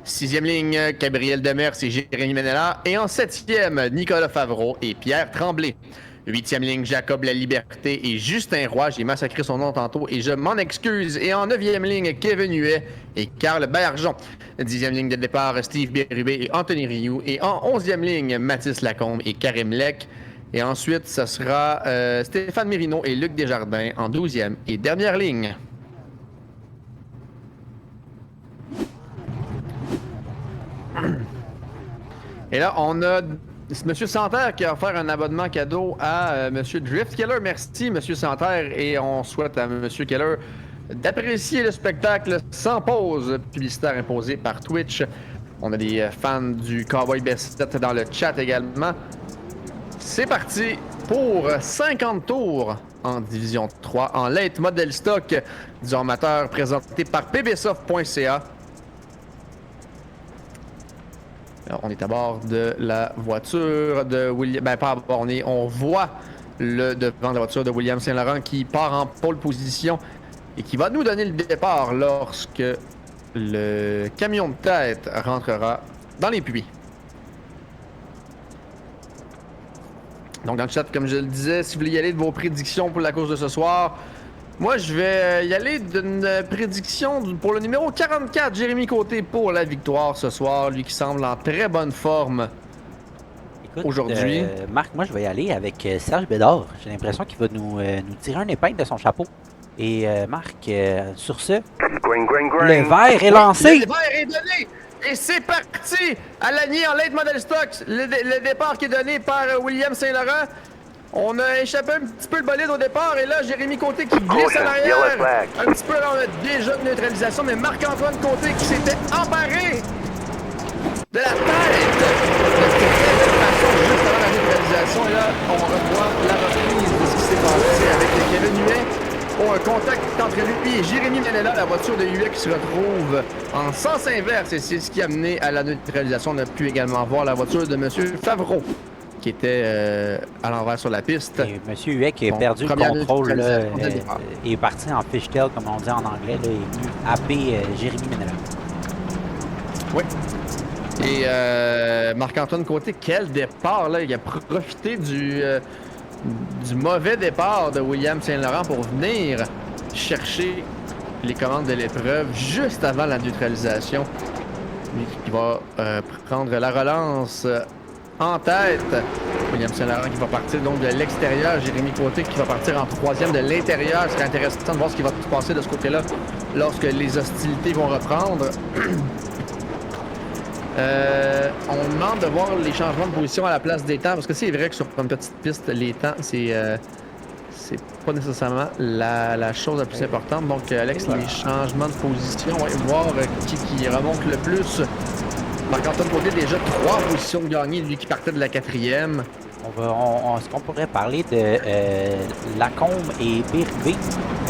Sixième ligne, Gabriel Demers et Jérémy Menela. Et en septième, Nicolas Favreau et Pierre Tremblay. Huitième ligne, Jacob Laliberté et Justin Roy. J'ai massacré son nom tantôt et je m'en excuse. Et en neuvième ligne, Kevin Huet et Carl Bergeon. Dixième ligne de départ, Steve Bérubé et Anthony Rioux. Et en onzième ligne, Mathis Lacombe et Karim Lec. Et ensuite, ce sera Stéphane Mérino et Luc Desjardins en 12e et dernière ligne. Et là, on a Monsieur Santerre qui a offert un abonnement cadeau à Monsieur Drift Keller. Merci, Monsieur Santerre. Et on souhaite à Monsieur Keller d'apprécier le spectacle sans pause publicitaire imposé par Twitch. On a des fans du Cowboy Bessette dans le chat également. C'est parti pour 50 tours en Division 3 en late model stock du amateur présenté par pbsoft.ca. Alors, on est à bord de la voiture de William... Ben, pas à bord, on voit le devant de la voiture de William Saint-Laurent qui part en pole position et qui va nous donner le départ lorsque le camion de tête rentrera dans les puits. Donc, dans le chat, comme je le disais, si vous voulez y aller de vos prédictions pour la course de ce soir, moi, je vais y aller d'une prédiction pour le numéro 44, Jérémy Côté, pour la victoire ce soir. Lui qui semble en très bonne forme aujourd'hui. Marc, moi, je vais y aller avec Serge Bédard. J'ai l'impression qu'il va nous tirer un épingle de son chapeau. Et Marc, sur ce, le verre est lancé. Le verre est donné. Et c'est parti à l'année en late model stock. Le départ qui est donné par William Saint-Laurent. On a échappé un petit peu le bolide au départ et là, Jérémy Côté qui glisse à l'arrière. Un petit peu là, on a déjà de neutralisation, mais Marc-Antoine Côté qui s'était emparé de la tête juste avant la neutralisation. Et là, on revoit la reprise de ce qui s'est passé avec Kevin Huet. Oh, un contact entre lui et Jérémy Menela, la voiture de Huet qui se retrouve en sens inverse. Et c'est ce qui a mené à la neutralisation. On a pu également voir la voiture de M. Favreau, qui était à l'envers sur la piste. Et M. Huet qui a perdu le contrôle là, est parti en fishtail, comme on dit en anglais, là, est venu happer Jérémy Menela. Oui. Et Marc-Antoine Côté, quel départ là! Il a profité du mauvais départ de William Saint-Laurent pour venir chercher les commandes de l'épreuve juste avant la neutralisation. Lui qui va prendre la relance en tête. William Saint-Laurent qui va partir donc de l'extérieur. Jérémy Côté qui va partir en troisième de l'intérieur. Ce serait intéressant de voir ce qui va se passer de ce côté-là lorsque les hostilités vont reprendre. On demande de voir les changements de position à la place des temps, parce que c'est vrai que sur une petite piste, les temps, c'est pas nécessairement la chose la plus importante. Donc, Alex, les changements de position, ouais, voir qui remonte le plus. Marc-Antoine Côté, déjà 3 positions de gagné, lui qui partait de la 4e. Est-ce qu'on pourrait parler de Lacombe et Bérubé,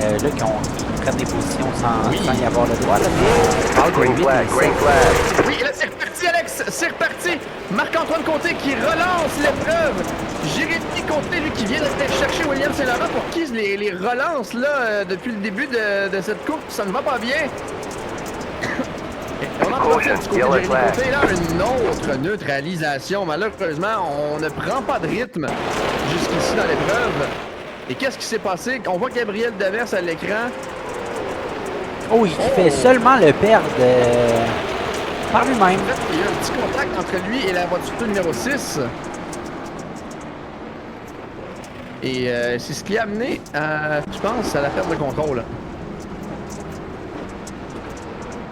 là, qui prennent des positions sans y avoir le droit? Green flag. Oui, là, c'est reparti, Alex, c'est reparti. Marc-Antoine Côté qui relance l'épreuve. Jérémy Côté, lui, qui vient de chercher William Saint-Laurent, pour qui les relances, là, depuis le début de cette course, ça ne va pas bien. On en profite du côté de Jérémy Côté, là, une autre neutralisation. Malheureusement, on ne prend pas de rythme jusqu'ici dans l'épreuve. Et qu'est-ce qui s'est passé? On voit Gabriel Demers à l'écran. Oh, il fait seulement le perdre par lui-même. En fait, il y a un petit contact entre lui et la voiture numéro 6. Et c'est ce qui a amené, je pense, à la perte de contrôle.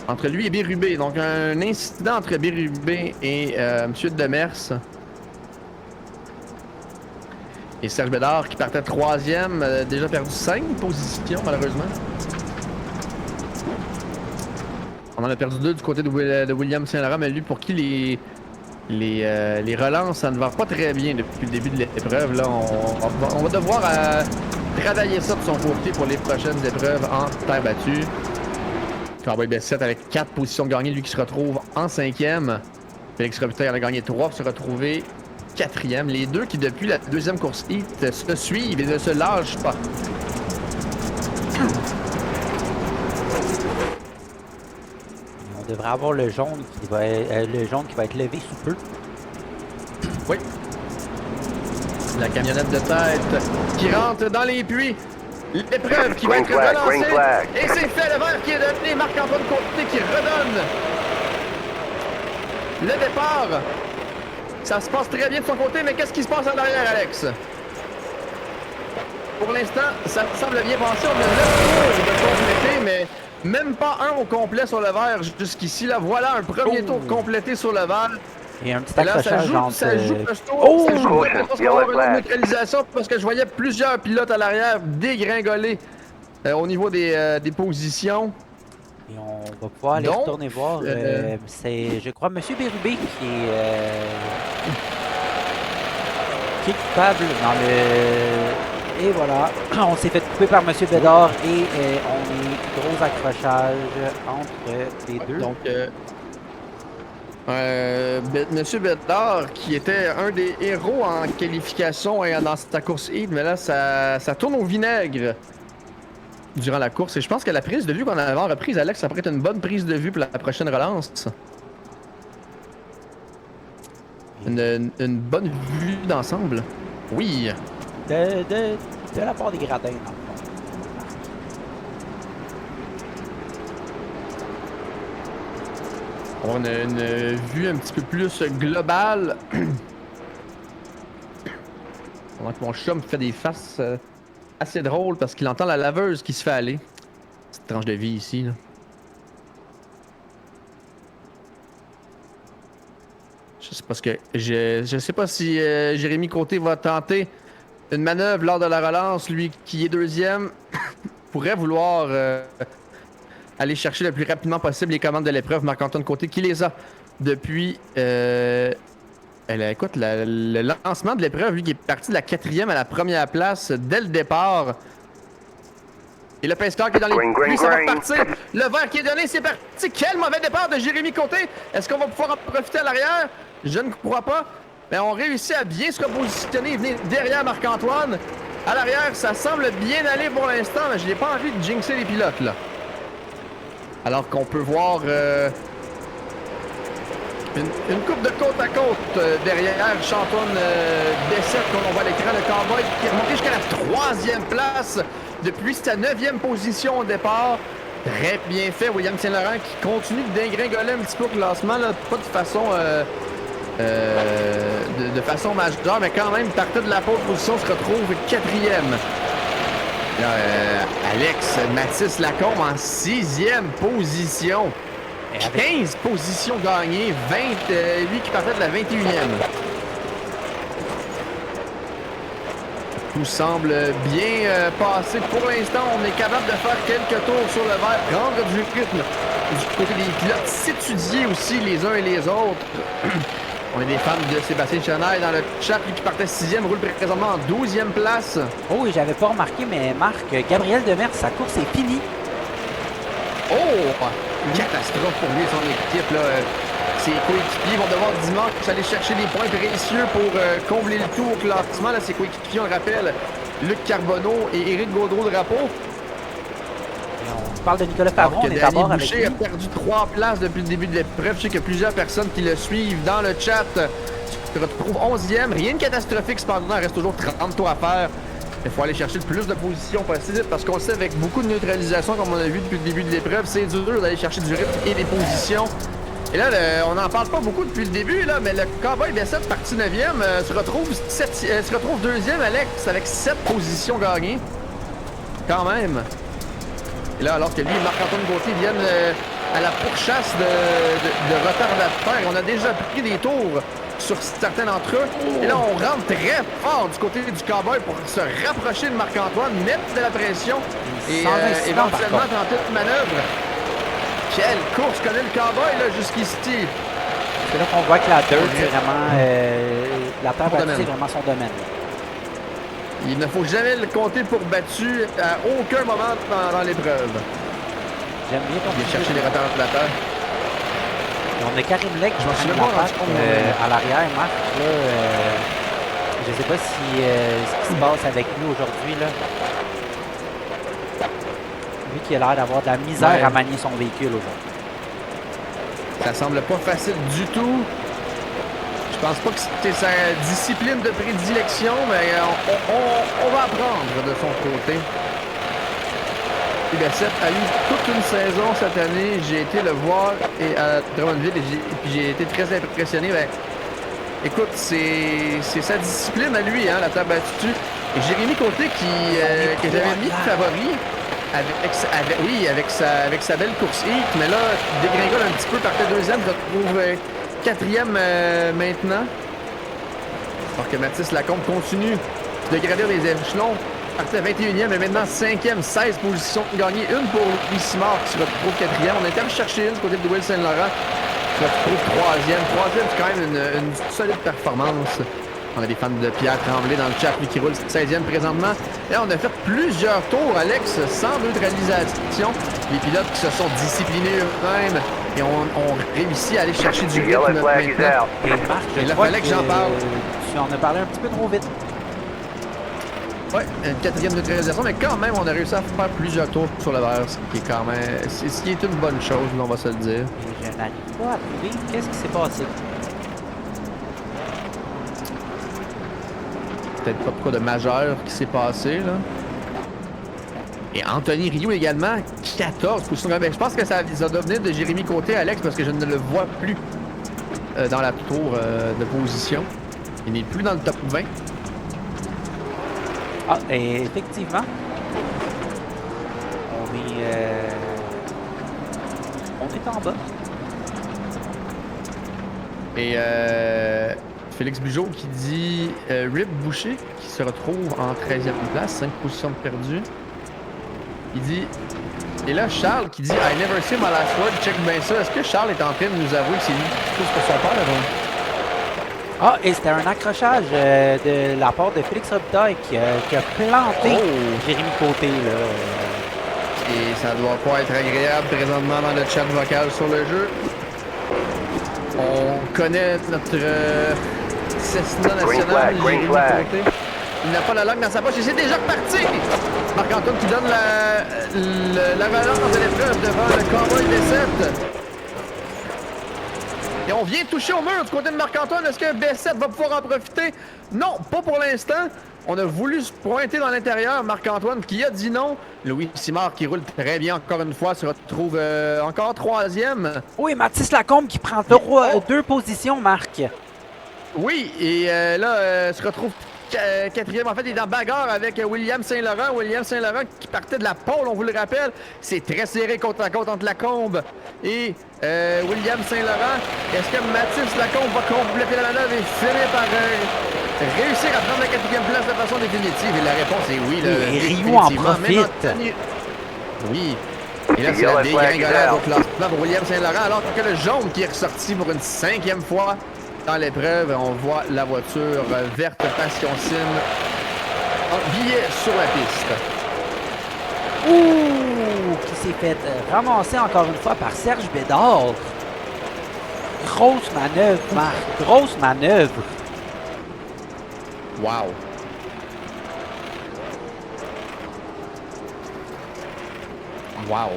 Entre lui et Bérubé. Donc, un incident entre Bérubé et M. Demers. Et Serge Bédard qui partait 3e, déjà perdu 5 positions, malheureusement. On en a perdu 2 du côté de William Saint-Laurent, mais lui, pour qui les relances, ça ne va pas très bien depuis le début de l'épreuve. Là, on va devoir travailler ça de son côté pour les prochaines épreuves en terre battue. Cowboy Bessette avec 4 positions de gagné, lui qui se retrouve en 5e. Félix Robitaille en a gagné 3 pour se retrouver 4e. Les deux qui, depuis la deuxième course heat, se suivent et ne se lâchent pas. On devrait avoir le jaune qui va être levé sous peu. Oui. La camionnette de tête qui rentre dans les puits. L'épreuve qui va être relancée. Et c'est fait, le vert qui est donné. Marc-Antoine Côté qui redonne le départ. Ça se passe très bien de son côté, mais qu'est-ce qui se passe en arrière, Alex? Pour l'instant, ça semble bien passer. On a 9 tours de compléter, mais même pas un au complet sur le vert jusqu'ici. Là, voilà un premier tour complété sur le vert. Et un petit Et là, accrochage entre... ça joue presto. Oh! Ça joue presto parce qu'on va avoir une neutralisation parce que je voyais plusieurs pilotes à l'arrière dégringoler au niveau des positions. Et on va pouvoir aller retourner voir. C'est, je crois, M. Bérubé qui est coupable dans le... Et voilà, on s'est fait couper par M. Bédard et on est gros accrochage entre les deux. Donc, Monsieur Bédard, qui était un des héros en qualification et dans sa course heat, mais là, ça tourne au vinaigre durant la course. Et je pense que la prise de vue qu'on avait reprise, Alex, ça pourrait être une bonne prise de vue pour la prochaine relance. Une bonne vue d'ensemble. Oui. De la part des gradins, dans le fond. On a une vue un petit peu plus globale. Pendant que mon chum fait des faces assez drôles parce qu'il entend la laveuse qui se fait aller. Petite tranche de vie ici, là. Je sais pas si Jérémy Côté va tenter une manœuvre lors de la relance. Lui qui est deuxième pourrait vouloir aller chercher le plus rapidement possible les commandes de l'épreuve. Marc-Antoine Côté qui les a depuis écoute, le lancement de l'épreuve, lui qui est parti de la 4e à la première place dès le départ. Et le Pince-Car qui est dans les puits, ça va repartir. Le vert qui est donné, c'est parti. Quel mauvais départ de Jérémy Côté. Est-ce qu'on va pouvoir en profiter à l'arrière? Je ne crois pas. Mais on réussit à bien se repositionner et venir derrière Marc-Antoine. À l'arrière, ça semble bien aller pour l'instant, mais je n'ai pas envie de jinxer les pilotes, là. Alors qu'on peut voir une coupe de côte à côte derrière Chantoine Bessette, comme on voit à l'écran, le Cowboy qui est remonté jusqu'à la 3e place depuis sa 9e position au départ. Très bien fait, William Saint-Laurent qui continue de dégringoler un petit peu au classement, là, pas de façon de façon majeure, mais quand même, partait de la pole position, se retrouve 4e. Là, Alex Mathis Lacombe en 6e position. 15 positions gagnées, 28 qui partait de la 21e. Tout semble bien passer. Pour l'instant, on est capable de faire quelques tours sur le vert, prendre du rythme du côté des pilotes, s'étudier aussi les uns et les autres. On est des fans de Sébastien Chenaille dans le chat, lui qui partait 6e, roule présentement en 12e place. Oh, et j'avais pas remarqué, mais Marc, Gabriel Demers, sa course est finie. Oh! Une catastrophe pour lui et son équipe, là. Ses coéquipiers vont devoir dimanche aller chercher des points précieux pour combler le tout au classement. Là, ses coéquipiers, on le rappelle, Luc Carbonneau et Éric Gaudreau-Drapeau. On parle de Nicolas Favron, on est d'abord avec lui. Boucher a perdu 3 places depuis le début de l'épreuve. Je sais qu'il y a plusieurs personnes qui le suivent dans le chat. Se retrouve 11e. Rien de catastrophique, cependant, il reste toujours 30 tours à faire. Il faut aller chercher le plus de positions possible parce qu'on le sait, avec beaucoup de neutralisation, comme on a vu depuis le début de l'épreuve, c'est dur d'aller chercher du rythme et des positions. Et là, on n'en parle pas beaucoup depuis le début, là, mais le Cowboy Bessette, parti 9e, se retrouve 2e, Alex, avec 7 positions gagnées. Quand même. Et là, alors que lui et Marc-Antoine Gauthier viennent à la pourchasse de retardataires, on a déjà pris des tours sur certains d'entre eux. Et là, on rentre très fort du côté du Cowboy pour se rapprocher de Marc-Antoine, mettre de la pression et éventuellement tenter une manœuvre. Quelle course connaît le Cowboy là jusqu'ici. C'est là qu'on voit que la dirt, c'est vraiment... la terre battue, c'est vraiment son domaine. Il ne faut jamais le compter pour battu à aucun moment dans l'épreuve. J'aime bien ton Il vient petit chercher jeu. les retardateurs. On a Karim Lek qui Je m'en prend souviens la pas, patte, je pense, à l'arrière, Marc. Là, je sais pas si ce qui se passe avec lui aujourd'hui. Là. Lui qui a l'air d'avoir de la misère Ouais. à manier son véhicule aujourd'hui. Ça semble pas facile du tout. Je pense pas que c'est sa discipline de prédilection, mais on va apprendre de son côté. Bessette a eu toute une saison cette année. J'ai été le voir à Drummondville et puis j'ai été très impressionné. Ben, écoute, c'est sa discipline à lui, hein, la table battue. Et Jérémy Côté que j'avais mis favori avec sa belle course hit, mais là, il dégringole un petit peu, partait deuxième, je retrouve quatrième maintenant. Alors que Mathis Lacombe continue de gravir les échelons. Partait 21e et maintenant 5e, 16 positions gagnées. Une pour Louis Simard qui se retrouve 4e. On a été allé chercher une du côté de Will Saint-Laurent qui se retrouve 3e. 3e, c'est quand même une solide performance. On a des fans de Pierre Tremblay dans le chat, lui qui roule 16e présentement. Et on a fait plusieurs tours, Alex, sans neutralisation. Les pilotes qui se sont disciplinés eux-mêmes et ont réussi à aller chercher du rythme maintenant. Et Marc, Et là, crois fallait que j'en parle. Tu en as parlé un petit peu trop vite. Ouais, une quatrième neutralisation, mais quand même, on a réussi à faire plusieurs tours sur le verre, ce qui est quand même... ce qui est une bonne chose, on va se le dire. Et je n'arrive pas à trouver qu'est-ce qui s'est passé. Peut-être pas quoi de majeur qui s'est passé, là. Et Anthony Rio également, 14 positions. Ben, je pense que ça doit venir de Jérémy Côté, Alex, parce que je ne le vois plus dans la tour de position. Il n'est plus dans le top 20. Ah, et effectivement, on est en bas. Et Félix Bugeaud qui dit Rip Boucher qui se retrouve en 13e place, 5 positions de perdu. Il dit. Et là, Charles qui dit I never see my last word, check bien ça. Est-ce que Charles est en train de nous avouer que c'est lui qui pousse pour son père? Ah, et c'était un accrochage de la part de Félix Robitaille qui a planté Jérémy Côté. Là. Et ça doit pas être agréable présentement dans le chat vocal sur le jeu. On connaît notre Cessna national, Jérémy Côté. Il n'a pas la langue dans sa poche et c'est déjà reparti! Marc-Antoine qui donne la relance de l'épreuve devant le Cowboy Bessette. Et on vient toucher au mur du côté de Marc-Antoine. Est-ce que Bessette va pouvoir en profiter? Non, pas pour l'instant. On a voulu se pointer dans l'intérieur. Marc-Antoine qui a dit non. Louis Simard qui roule très bien encore une fois se retrouve encore 3e. Oui, Mathis Lacombe qui prend deux positions, Marc. Oui, et là, se retrouve 4e. En fait, il est en bagarre avec William Saint-Laurent. William Saint-Laurent qui partait de la pole, on vous le rappelle. C'est très serré côte à côte entre Lacombe et William Saint-Laurent. Est-ce que Mathis Lacombe va compléter la manœuvre et finir par réussir à prendre la 4e place de façon définitive? Et la réponse est oui. Et Rio en profite. Oui. Et là, c'est la dégringolade au classement pour William Saint-Laurent, alors que le jaune qui est ressorti pour une 5e fois dans l'épreuve. On voit la voiture verte Passion Sim en billet sur la piste. Ouh! Qui s'est fait ramasser encore une fois par Serge Bédard. Grosse manœuvre, Marc. Grosse manœuvre. Wow. Wow.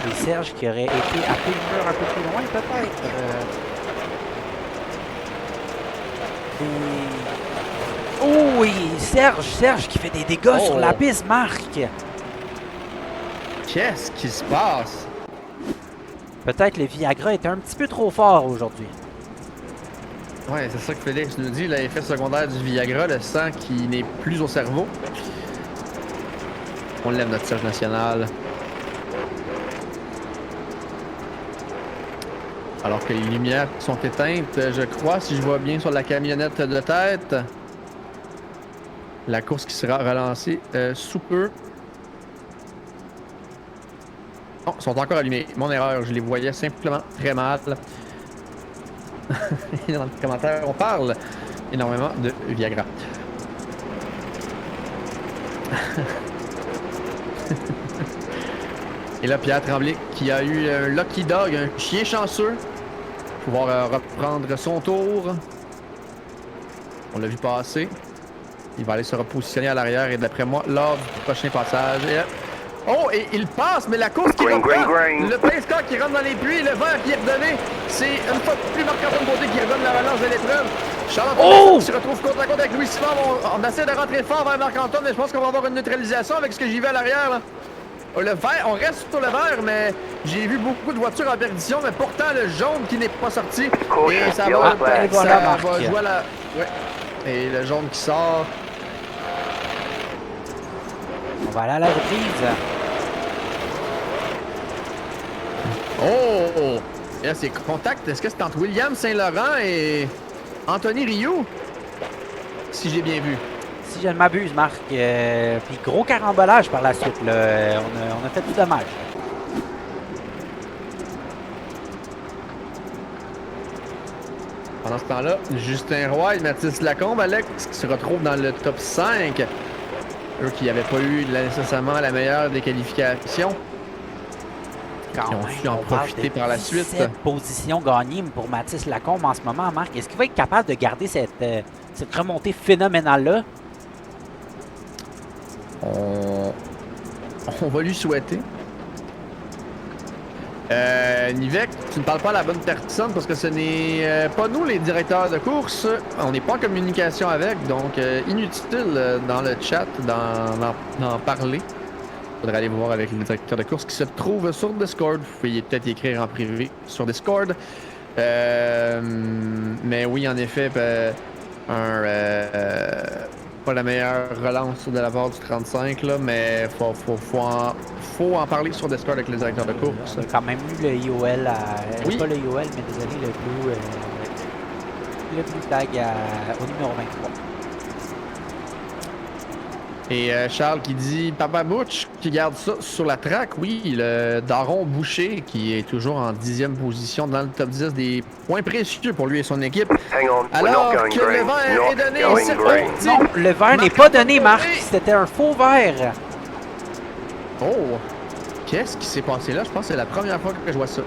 Et Serge qui aurait été appelé le mur un peu plus loin, peut-être. Oh oui, Serge qui fait des dégâts sur la piste, Marc. Qu'est-ce qui se passe? Peut-être le Viagra était un petit peu trop fort aujourd'hui. Ouais, c'est ça que Félix nous dit, l'effet secondaire du Viagra, le sang qui n'est plus au cerveau. On lève notre Serge national. Alors que les lumières sont éteintes, je crois, si je vois bien sur la camionnette de tête. La course qui sera relancée sous peu. Oh, ils sont encore allumés. Mon erreur, je les voyais simplement très mal. Dans les commentaires, on parle énormément de Viagra. Et là, Pierre Tremblay qui a eu un lucky dog, un chien chanceux. Pouvoir reprendre son tour. On l'a vu passer. Il va aller se repositionner à l'arrière et d'après moi, lors du prochain passage. Et... Oh, et il passe, mais la course qui reprend. Le pace car qui rentre dans les pluies, le vert qui est redonné. C'est une fois de plus Marc-Antoine Côté qui redonne la balance de l'épreuve. Charles se retrouve contre à contre avec Louis Simon. On essaie de rentrer fort vers Marc-Antoine, mais je pense qu'on va avoir une neutralisation avec ce que j'y vais à l'arrière. Là. Le vert, on reste sur le vert, mais j'ai vu beaucoup de voitures en perdition, mais pourtant le jaune qui n'est pas sorti. Et ça va, jouer à la... Ouais. Et le jaune qui sort. On va aller à la reprise. Oh! Et là, c'est contact. Est-ce que c'est entre William Saint-Laurent et Anthony Rioux? Si j'ai bien vu. Si je ne m'abuse, Marc. Puis gros carambolage par la suite. Là. On a fait du dommage. Pendant ce temps-là, Justin Roy et Mathis Lacombe, Alex, qui se retrouvent dans le top 5. Eux qui n'avaient pas eu nécessairement la meilleure des qualifications. Quand qui ont même, su en profiter par la suite. Cette position gagnée pour Mathis Lacombe en ce moment, Marc. Est-ce qu'il va être capable de garder cette remontée phénoménale-là? On va lui souhaiter. Nivek, tu ne parles pas à la bonne personne parce que ce n'est pas nous les directeurs de course. On n'est pas en communication avec, donc inutile dans le chat d'en parler. Il faudrait aller voir avec le directeur de course qui se trouve sur Discord. Vous pouvez peut-être écrire en privé sur Discord. Mais oui, en effet, pas la meilleure relance de la part du 35, là, mais faut en parler sur Discord avec les directeurs de course. On a quand même eu le IOL oui. Pas le IOL, mais désolé, le blue tag au numéro 23. Et Charles qui dit Papa Butch qui garde ça sur la track. Oui, le Daron Boucher qui est toujours en 10e position dans le top 10 des points précieux pour lui et son équipe. Alors que le vert est donné. Non, le vert n'est pas donné, Marc. C'était un faux vert. Oh, qu'est-ce qui s'est passé là? Je pense que c'est la première fois que je vois ça.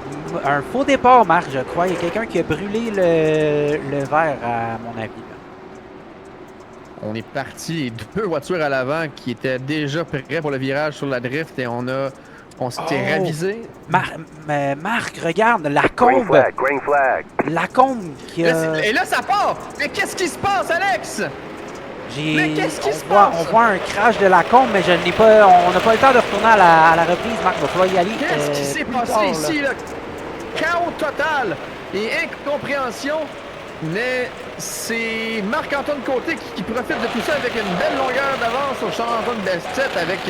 Un faux départ, Marc, je crois. Il y a quelqu'un qui a brûlé le vert, à mon avis. On est parti, les deux voitures à l'avant qui étaient déjà prêts pour le virage sur la drift et on s'était ravisé. Marc, regarde, Lacombe. Lacombe qui a... Et là, ça part! Mais qu'est-ce qui se passe, Alex? Mais qu'est-ce qui se passe? On voit un crash de Lacombe, mais on n'a pas le temps de retourner à la reprise, Marc. Il va falloir y aller. Qu'est-ce qui s'est passé ici, là? Chaos total et incompréhension. Mais c'est Marc-Antoine Côté qui profite de tout ça avec une belle longueur d'avance sur Charles-Antoine Bestet avec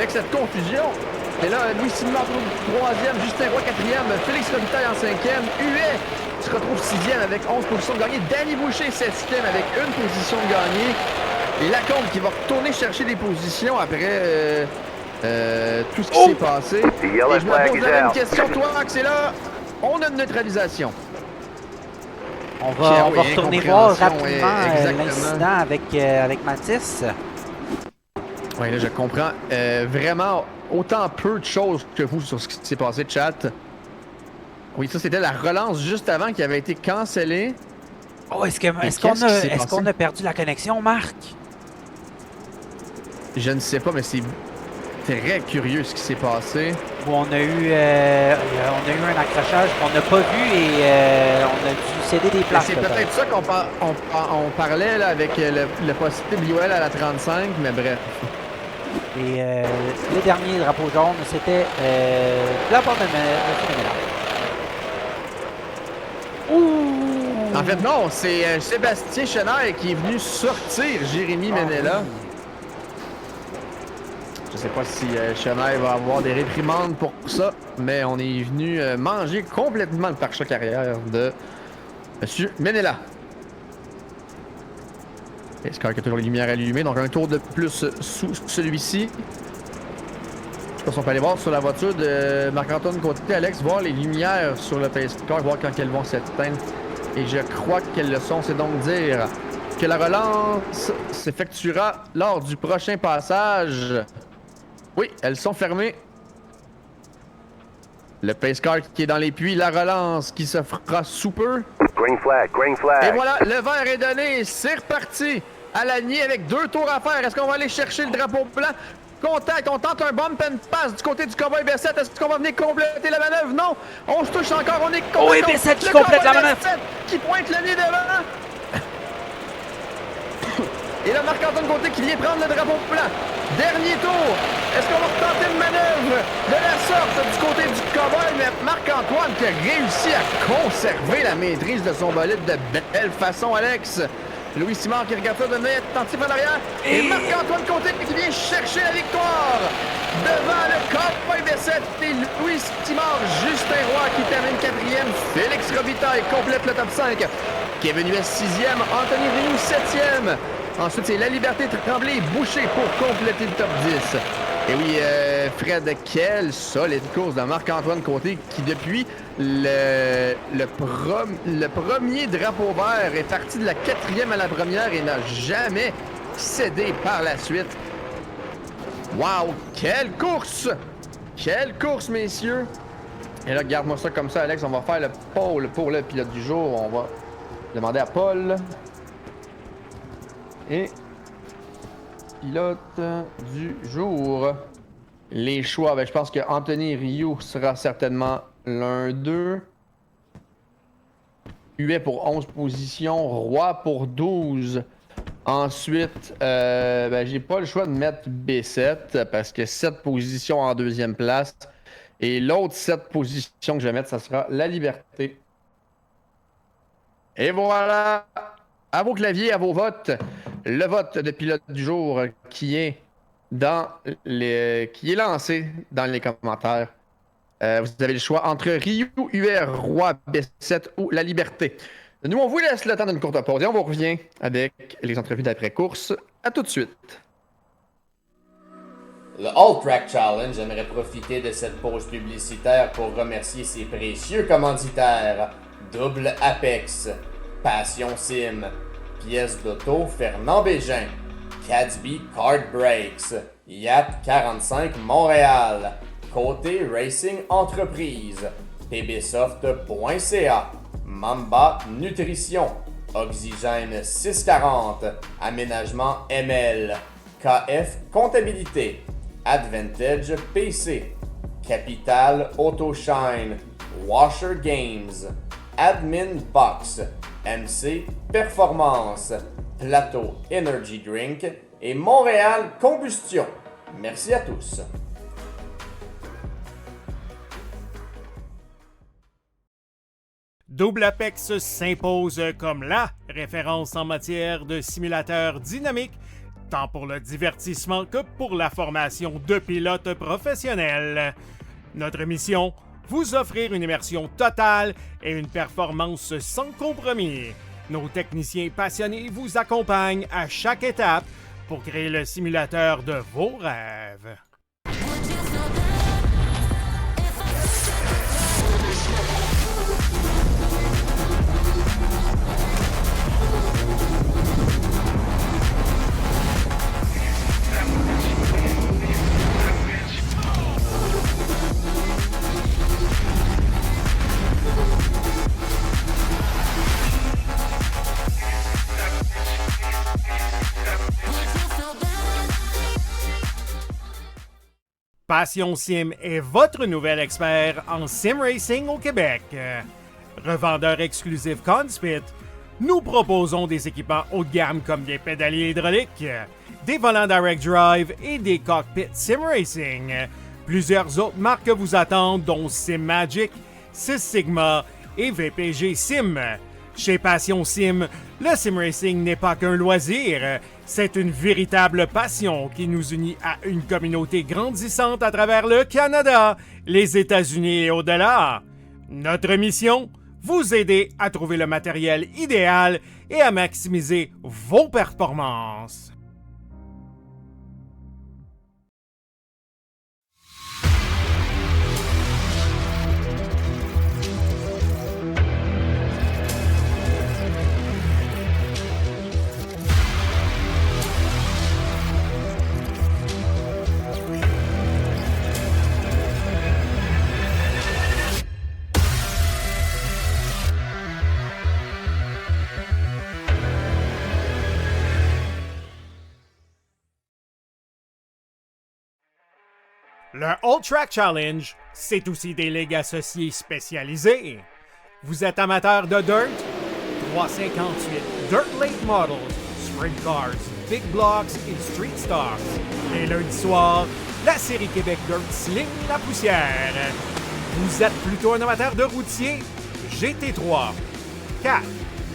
cette confusion. Et là, Louis Simon trouve 3e, Justin Roy 4e, Félix Robitaille en 5e, Huet se retrouve 6e avec 11 positions de gagnées, Danny Boucher 7e avec une position de gagnée. Et Lacombe qui va retourner chercher des positions après tout ce qui s'est passé. Et je me pose une question, toi, c'est là, on a une neutralisation. On va retourner voir rapidement l'incident avec Mathis. Oui, là, je comprends vraiment autant peu de choses que vous sur ce qui s'est passé, chat. Oui, ça, c'était la relance juste avant qui avait été cancellée. Oh, est-ce qu'on a perdu la connexion, Marc? Je ne sais pas, mais c'est très curieux ce qui s'est passé. Où on a eu un accrochage qu'on n'a pas vu et on a dû céder des places. C'est peut-être ça qu'on parlait là, avec le possible UL à la 35, mais bref. Et le dernier drapeau jaune, c'était la part de En fait, non, c'est Sébastien Chenard qui est venu sortir Jérémy Menella. Je sais pas si Chenard va avoir des réprimandes pour ça, mais on est venu manger complètement le pare-choc arrière de Monsieur Menella. Et Scar qui a toujours les lumières allumées, donc un tour de plus sous celui-ci. Je sais pas si on peut aller voir sur la voiture de Marc-Antoine Côté, Alex, voir les lumières sur le pace car, voir quand elles vont s'éteindre. Et je crois qu'elles le sont, c'est donc dire que la relance s'effectuera lors du prochain passage. Oui, elles sont fermées. Le pace car qui est dans les puits, la relance qui se fera sous peu. Green flag, green flag. Et voilà, le vert est donné, c'est reparti. À la ligne avec 2 tours à faire. Est-ce qu'on va aller chercher le drapeau blanc? Contact, on tente un bump and pass du côté du Cowboy B7. Est-ce qu'on va venir compléter la manœuvre? Non! On se touche encore, on est Oh, et B7 qui complète la manœuvre! Qui pointe le nez devant. Et là, Marc-Antoine Côté qui vient prendre le drapeau blanc. Dernier tour. Est-ce qu'on va retenter une manœuvre de la sorte du côté du Cowboy? Mais Marc-Antoine qui a réussi à conserver la maîtrise de son bolide de belle façon, Alex. Louis Simard qui regarde ça de nez attentif en arrière. Et Marc-Antoine Côté qui vient chercher la victoire devant le Cowboy B7 et Louis Simard. Justin Roy qui termine 4e. Félix Robitaille complète le top 5. Kevin US 6e. Anthony Rioux 7e. Ensuite, c'est La Liberté Tremblay et Boucher pour compléter le top 10. Et oui, Fred, quelle solide course de Marc-Antoine Côté qui, depuis le premier drapeau vert, est parti de la 4e à la première et n'a jamais cédé par la suite. Wow, quelle course! Quelle course, messieurs! Et là, garde-moi ça comme ça, Alex. On va faire le pole pour le pilote du jour. On va demander à Paul. Et pilote du jour. Les choix, je pense que Anthony Rioux sera certainement l'un d'eux. Huet pour 11 positions, Roy pour 12. Ensuite, j'ai pas le choix de mettre B7 parce que 7 positions en deuxième place. Et l'autre 7 positions que je vais mettre, ça sera La Liberté. Et voilà! À vos claviers, à vos votes. Le vote de pilote du jour qui est lancé dans les commentaires. Vous avez le choix entre Ryu, UR, Roy, B7 ou La Liberté. Nous, on vous laisse le temps d'une courte pause et on vous revient avec les entrevues d'après-course. À tout de suite. Le All Track Challenge aimerait profiter de cette pause publicitaire pour remercier ses précieux commanditaires. Double Apex, Passion Sim, Pièces d'auto Fernand Bégin, Cadsby Kart Brakes, Yacht 45 Montréal, Côté Racing Entreprise, pbsoft.ca, Mamba Nutrition, Oxygène 640, Aménagement ML, KF Comptabilité, Advantage PC, Capital Autoshine, Washer Games, Admin Box, MC Performance, Plateau Energy Drink et Montréal Combustion. Merci à tous. Double Apex s'impose comme la référence en matière de simulateurs dynamiques, tant pour le divertissement que pour la formation de pilotes professionnels. Notre mission, vous offrir une immersion totale et une performance sans compromis. Nos techniciens passionnés vous accompagnent à chaque étape pour créer le simulateur de vos rêves. Passion Sim est votre nouvel expert en sim racing au Québec. Revendeur exclusif Conspit, nous proposons des équipements haut de gamme comme des pédaliers hydrauliques, des volants direct drive et des cockpits sim racing. Plusieurs autres marques vous attendent, dont SimMagic, Sys Sigma et VPG Sim. Chez Passion Sim, le sim racing n'est pas qu'un loisir, c'est une véritable passion qui nous unit à une communauté grandissante à travers le Canada, les États-Unis et au-delà. Notre mission, vous aider à trouver le matériel idéal et à maximiser vos performances. Le All Track Challenge, c'est aussi des ligues associées spécialisées. Vous êtes amateur de dirt? 358 Dirt Late Models, Sprint Cars, Big Blocks et Street Stars. Et lundi soir, la série Québec Dirt sling la poussière. Vous êtes plutôt un amateur de routier? GT3, 4,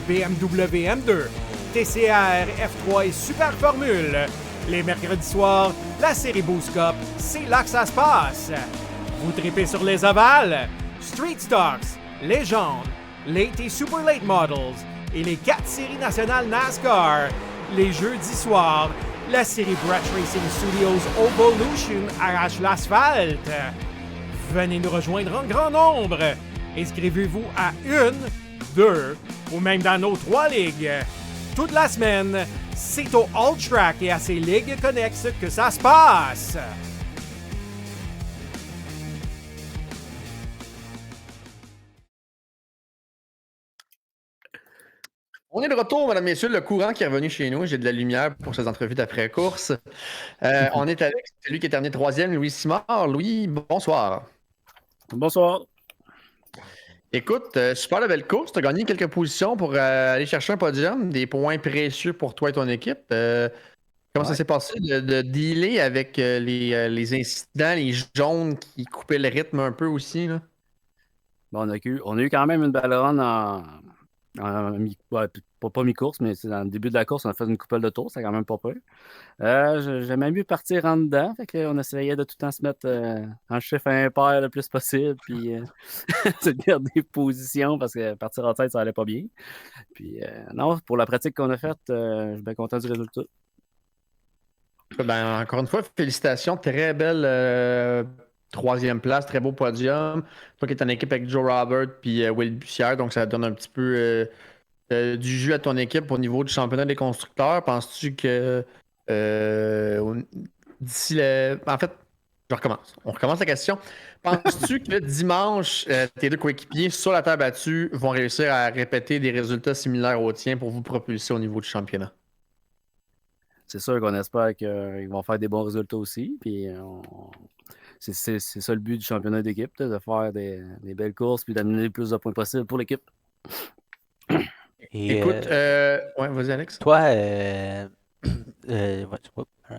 BMW M2, TCR, F3 et Super Formule. Les mercredis soirs, la série Boost Cup, c'est là que ça se passe. Vous tripez sur les ovales? Street Stocks, Légende, Late et Super Late Models et les 4 séries nationales NASCAR. Les jeudis soirs, la série Brett Racing Studios Evolution arrache l'asphalte. Venez nous rejoindre en grand nombre. Inscrivez-vous à 1, 2 ou même dans nos 3 ligues. Toute la semaine, c'est au All Track et à ses ligues connexes que ça se passe. On est de retour, mesdames, messieurs. Le courant qui est revenu chez nous. J'ai de la lumière pour ces entrevues d'après-course. On est avec celui qui est terminé 3e, Louis Simard. Louis, bonsoir. Bonsoir. Écoute, super de belle course. Tu as gagné quelques positions pour aller chercher un podium, des points précieux pour toi et ton équipe. Comment ça s'est passé de dealer avec les incidents, les jaunes qui coupaient le rythme un peu aussi, là? Bon, on a eu quand même une belle run pas mi-course, mais c'est dans le début de la course, on a fait une couple de tours, c'est quand même pas peu. J'aimais mieux partir en dedans, fait qu'on essayait de tout le temps se mettre en chiffre impair le plus possible, puis se garder position parce que partir en tête, ça allait pas bien. Puis non, pour la pratique qu'on a faite, je suis bien content du résultat. Ben, encore une fois, félicitations. Très belle 3e place, très beau podium. Toi qui es en équipe avec Joe Robert puis Will Bussière, donc ça donne un petit peu du jus à ton équipe au niveau du championnat des constructeurs. Penses-tu que d'ici le. En fait, je recommence. On recommence la question. Penses-tu que dimanche, tes deux coéquipiers sur la terre battue vont réussir à répéter des résultats similaires aux tiens pour vous propulser au niveau du championnat? C'est sûr qu'on espère qu'ils vont faire des bons résultats aussi. Puis c'est ça le but du championnat d'équipe, de faire des belles courses puis d'amener le plus de points possible pour l'équipe. Et, Écoute, ouais, vas-y, Alex. toi,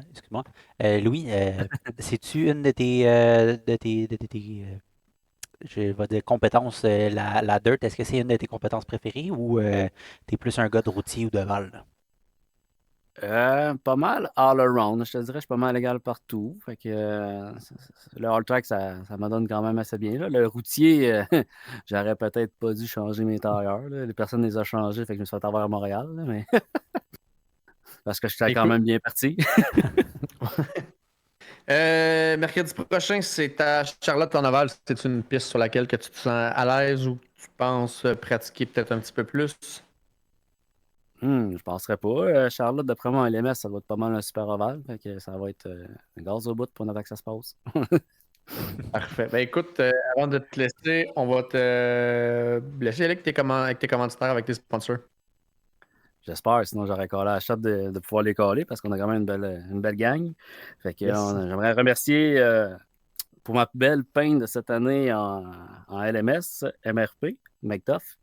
excuse-moi. Louis, c'est-tu une de tes je vais dire compétences, la dirt, est-ce que c'est une de tes compétences préférées ou t'es plus un gars de routier ou de val? Là? Pas mal all around. Je te dirais, je suis pas mal égal partout. Fait que le all track, ça me donne quand même assez bien. Là. Le routier, j'aurais peut-être pas dû changer mes tailleurs. Là. Les personnes les ont changés, fait que je me suis fait avoir à Montréal. Là, mais parce que j'étais quand même bien parti. Mercredi prochain, c'est à Charlotte-Torneval. C'est une piste sur laquelle que tu te sens à l'aise ou tu penses pratiquer peut-être un petit peu plus? Je penserais pas. Charlotte, d'après moi, en LMS, ça va être pas mal un super ovale. Fait que ça va être un gaz au bout pour avant que ça se passe. Parfait. Ben écoute, avant de te laisser, on va te laisser avec tes commanditaires, avec tes sponsors. J'espère, sinon j'aurais collé à la chatte de pouvoir les coller parce qu'on a quand même une belle gang. Fait que j'aimerais remercier pour ma belle peinte de cette année en LMS, MRP, McDuff.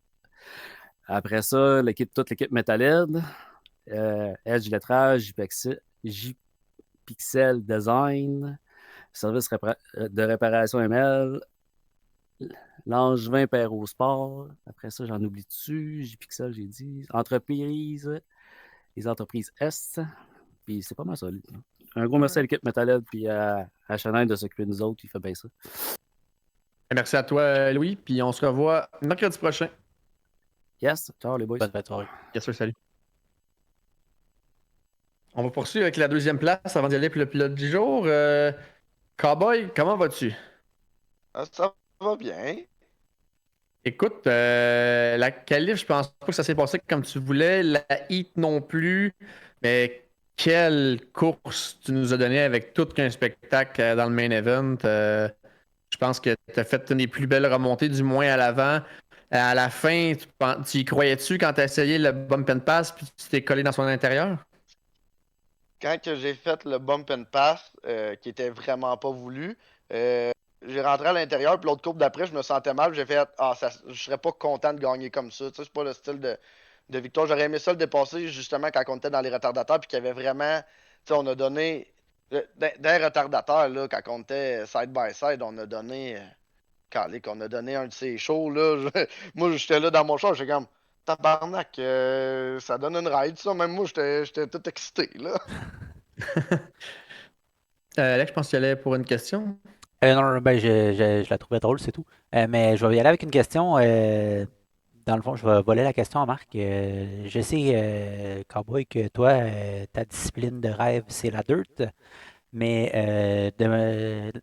Après ça, toute l'équipe Metalhead, Edge Lettrage, J-Pixel Design, Service de réparation ML, Langevin Perro Sport. Après ça, j'en oublie dessus. J-Pixel, j'ai dit. Les entreprises S. Puis c'est pas mal solide. Un gros merci à l'équipe Metalhead puis à Chanel de s'occuper de nous autres. Il fait bien ça. Merci à toi, Louis. Puis on se revoit mercredi prochain. Yes, ciao les boys. Bonne fête, soirée. Bien sûr, salut. On va poursuivre avec la 2e place avant d'y aller pour le pilote du jour. Cowboy, comment vas-tu? Ça va bien. Écoute, la qualif, je pense pas que ça s'est passé comme tu voulais. La heat non plus. Mais quelle course tu nous as donné avec tout qu'un spectacle dans le main event. Je pense que tu as fait une des plus belles remontées, du moins à l'avant. À la fin, tu y croyais-tu quand tu as essayé le bump and pass puis tu t'es collé dans son intérieur? Quand que j'ai fait le bump and pass, qui était vraiment pas voulu, J'ai rentré à l'intérieur, puis l'autre coupe d'après, je me sentais mal. J'ai fait, je serais pas content de gagner comme ça. Tu sais, c'est pas le style de victoire. J'aurais aimé ça le dépasser, justement, quand on était dans les retardateurs, puis qu'il y avait vraiment. Tu sais, on a donné. D'un retardateur, là, quand on était side by side, on a donné. Calique, on a donné un de ces shows, là. Moi, j'étais là dans mon char, j'étais comme. Tabarnak, ça donne une ride, ça. Même moi, j'étais tout excité, là. Alex, je pense qu'il allait pour une question. Non, ben, je la trouvais drôle, c'est tout. Mais je vais y aller avec une question. Dans le fond, je vais voler la question à Marc. Je sais, Cowboy, que toi, ta discipline de rêve, c'est la dirt. Mais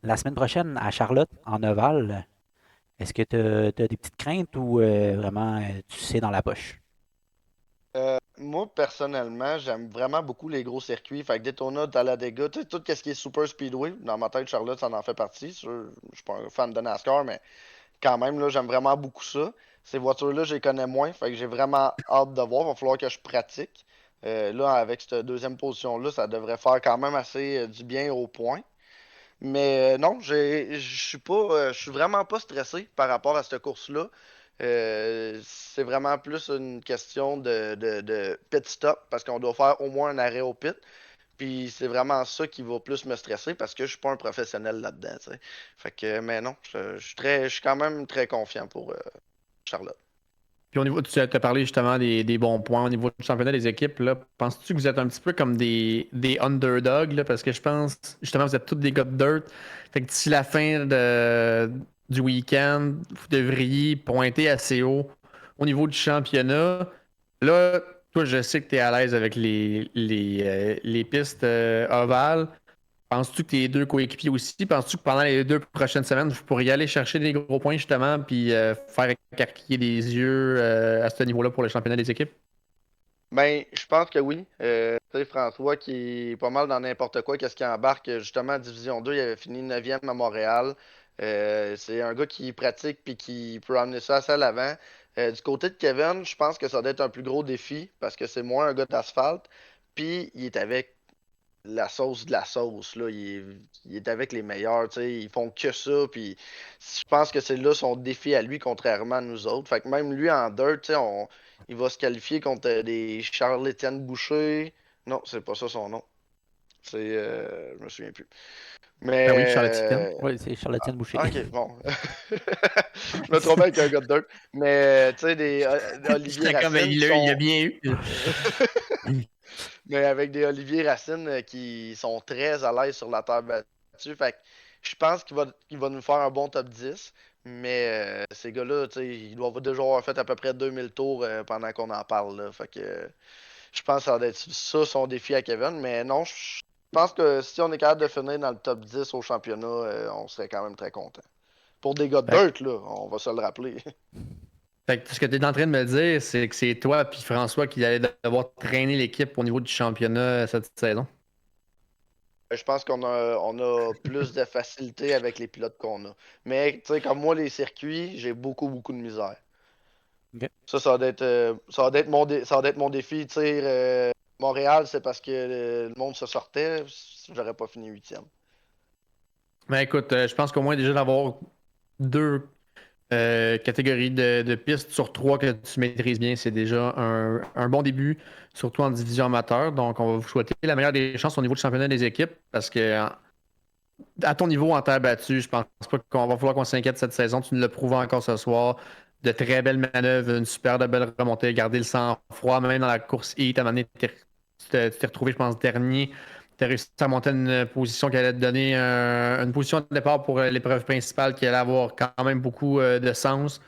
la semaine prochaine, à Charlotte, en ovale, est-ce que tu as des petites craintes ou vraiment tu sais dans la poche? Moi, personnellement, j'aime vraiment beaucoup les gros circuits. Fait que Daytona, Talladega, tu sais, tout ce qui est Super Speedway, dans ma tête, Charlotte, ça en fait partie. Je suis pas un fan de NASCAR, mais quand même, là, j'aime vraiment beaucoup ça. Ces voitures-là, je les connais moins. Fait que j'ai vraiment hâte de voir. Il va falloir que je pratique. Là, avec cette deuxième position-là, ça devrait faire quand même assez du bien au point. Mais non, je suis vraiment pas stressé par rapport à cette course-là. C'est vraiment plus une question de pit stop parce qu'on doit faire au moins un arrêt au pit. Puis c'est vraiment ça qui va plus me stresser parce que je suis pas un professionnel là-dedans, tu sais. Fait que, mais non, je suis quand même très confiant pour Charlotte. Puis au niveau, tu as parlé justement des bons points au niveau du championnat des équipes. Là, penses-tu que vous êtes un petit peu comme des underdogs? Là, parce que je pense, justement, vous êtes tous des gars de dirt. Fait que d'ici la fin du week-end, vous devriez pointer assez haut au niveau du championnat. Là, toi, je sais que tu es à l'aise avec les pistes ovales. Penses-tu que tes deux coéquipiers aussi, penses-tu que pendant les 2 prochaines semaines, vous pourriez aller chercher des gros points justement, puis faire écarquiller des yeux à ce niveau-là pour le championnat des équipes? Ben, je pense que oui. Tu sais, François, qui est pas mal dans n'importe quoi, qu'est-ce qui embarque, justement, en Division 2, il avait fini 9e à Montréal. C'est un gars qui pratique puis qui peut amener ça assez à l'avant. Du côté de Kevin, je pense que ça doit être un plus gros défi parce que c'est moins un gars d'asphalte. Puis il est avec la sauce de la sauce, là. Il est avec les meilleurs, tu sais. Ils font que ça. Puis je pense que c'est là son défi à lui, contrairement à nous autres. Fait que même lui en dirt, tu sais, il va se qualifier contre des Charles-Étienne Boucher. Non, c'est pas ça son nom. C'est. Je me souviens plus. Ben oui, Charlotte. Mais. Oui, c'est Charlotte Boucher. Ok, bon. Je me trompais avec un gars de dirt. Mais, tu sais, des Olivier J'étais comme, Racine qui il a sont. bien eu. Mais avec des Olivier Racine qui sont très à l'aise sur la terre battue. Fait que je pense qu'il va nous faire un bon top 10. Mais ces gars-là, tu sais, ils doivent déjà avoir fait à peu près 2000 tours pendant qu'on en parle, là. Fait que je pense que ça va être ça son défi à Kevin. Mais non, je pense que si on est capable de finir dans le top 10 au championnat, on serait quand même très content. Pour des gars de Fait, dirt, là, on va se le rappeler. fait que ce que tu es en train de me dire, c'est que c'est toi et François qui allez devoir traîner l'équipe au niveau du championnat cette saison. Je pense qu'on a plus de facilité avec les pilotes qu'on a. Mais, tu sais, comme moi, les circuits, j'ai beaucoup, beaucoup de misère. Ok. Ça va être mon défi. Tu sais, Montréal, c'est parce que le monde se sortait. J'aurais pas fini 8e. Ben écoute, je pense qu'au moins déjà d'avoir deux catégorie de pistes sur trois que tu maîtrises bien, c'est déjà un bon début, surtout en division amateur. Donc, on va vous souhaiter la meilleure des chances au niveau du championnat des équipes parce que à ton niveau en terre battue, je pense pas qu'on va falloir qu'on s'inquiète cette saison. Tu nous l'as prouvé encore ce soir. De très belles manœuvres, une super de belle remontée, garder le sang-froid, même dans la course heat, à un moment donné, tu t'es retrouvé, je pense, dernier. Tu as réussi à monter une position qui allait te donner une position de départ pour l'épreuve principale qui allait avoir quand même beaucoup de sens.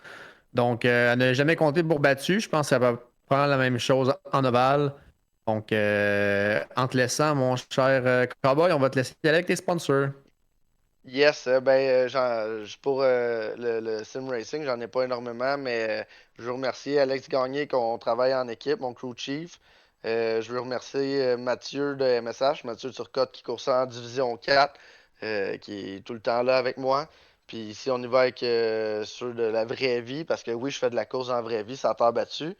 Donc, à ne jamais compter pour battu, je pense que ça va prendre la même chose en ovale. Donc, en te laissant, mon cher Cowboy, on va te laisser aller avec tes sponsors. Yes, pour le sim racing, j'en ai pas énormément, mais je veux remercier Alex Gagné qu'on travaille en équipe, mon crew chief. Je veux remercier Mathieu de MSH, Mathieu Turcotte qui court ça en Division 4, qui est tout le temps là avec moi. Puis si on y va avec ceux de la vraie vie, parce que oui, je fais de la course en vraie vie, ça a terre battue.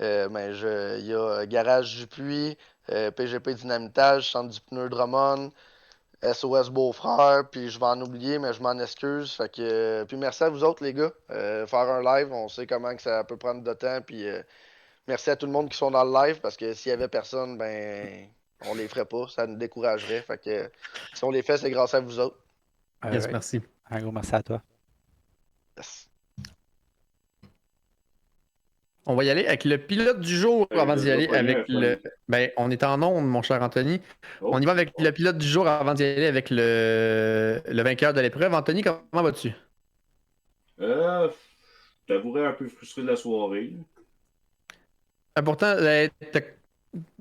Il y a Garage Dupuis, PGP Dynamitage, Centre du pneu Drummond. SOS Beau-Frère, puis je vais en oublier, mais je m'en excuse. Fait que, puis merci à vous autres, les gars. Faire un live, on sait comment que ça peut prendre de temps, puis merci à tout le monde qui sont dans le live, parce que s'il y avait personne, ben, on les ferait pas, ça nous découragerait. Fait que, si on les fait, c'est grâce à vous autres. Yes, Alright. merci. Un gros merci à toi. Yes. On va y aller avec le pilote du jour avant d'y aller avec le. Ben, on est en onde, mon cher Anthony. On y va avec le pilote du jour avant d'y aller avec le vainqueur de l'épreuve. Anthony, comment vas-tu? Je t'avouerais un peu frustré de la soirée. Pourtant,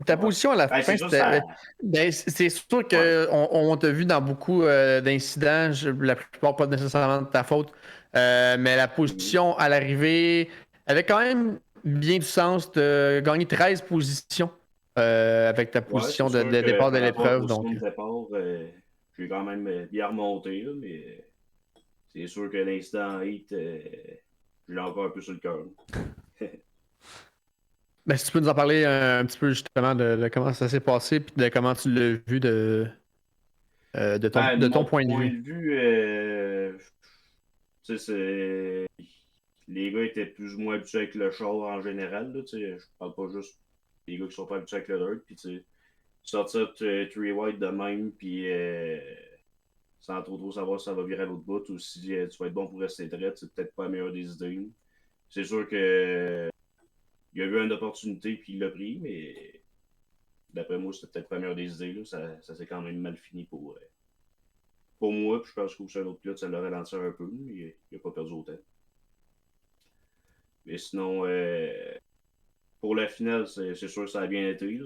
ta position à la fin, C'est sûr, c'était. Ben, c'est sûr qu'on t'a vu dans beaucoup d'incidents, la plupart pas nécessairement de ta faute, mais la position à l'arrivée avait quand même bien du sens de gagner 13 positions avec ta position de départ de l'épreuve. Donc, départ, j'ai quand même bien remonté, là, mais c'est sûr que l'incident hit, j'ai encore un peu sur le cœur. ben, si tu peux nous en parler un petit peu justement de comment ça s'est passé puis de comment tu l'as vu de ton point de vue. Tu sais, les gars étaient plus ou moins habitués avec le char en général. Là, je parle pas juste des gars qui sont pas habitués avec le dirt. Puis, sortir 3 wide de même, puis sans trop savoir si ça va virer à l'autre bout ou si tu vas être bon pour rester droit, c'est peut-être pas la meilleure des idées. C'est sûr que il a eu une opportunité puis il l'a pris, mais d'après moi, c'était peut-être pas la meilleure des idées. Là. Ça s'est quand même mal fini pour moi. Puis je pense qu'aussi un autre pilote, ça l'a ralenti un peu, mais il n'a pas perdu autant. Mais sinon, pour la finale, c'est sûr que ça a bien été.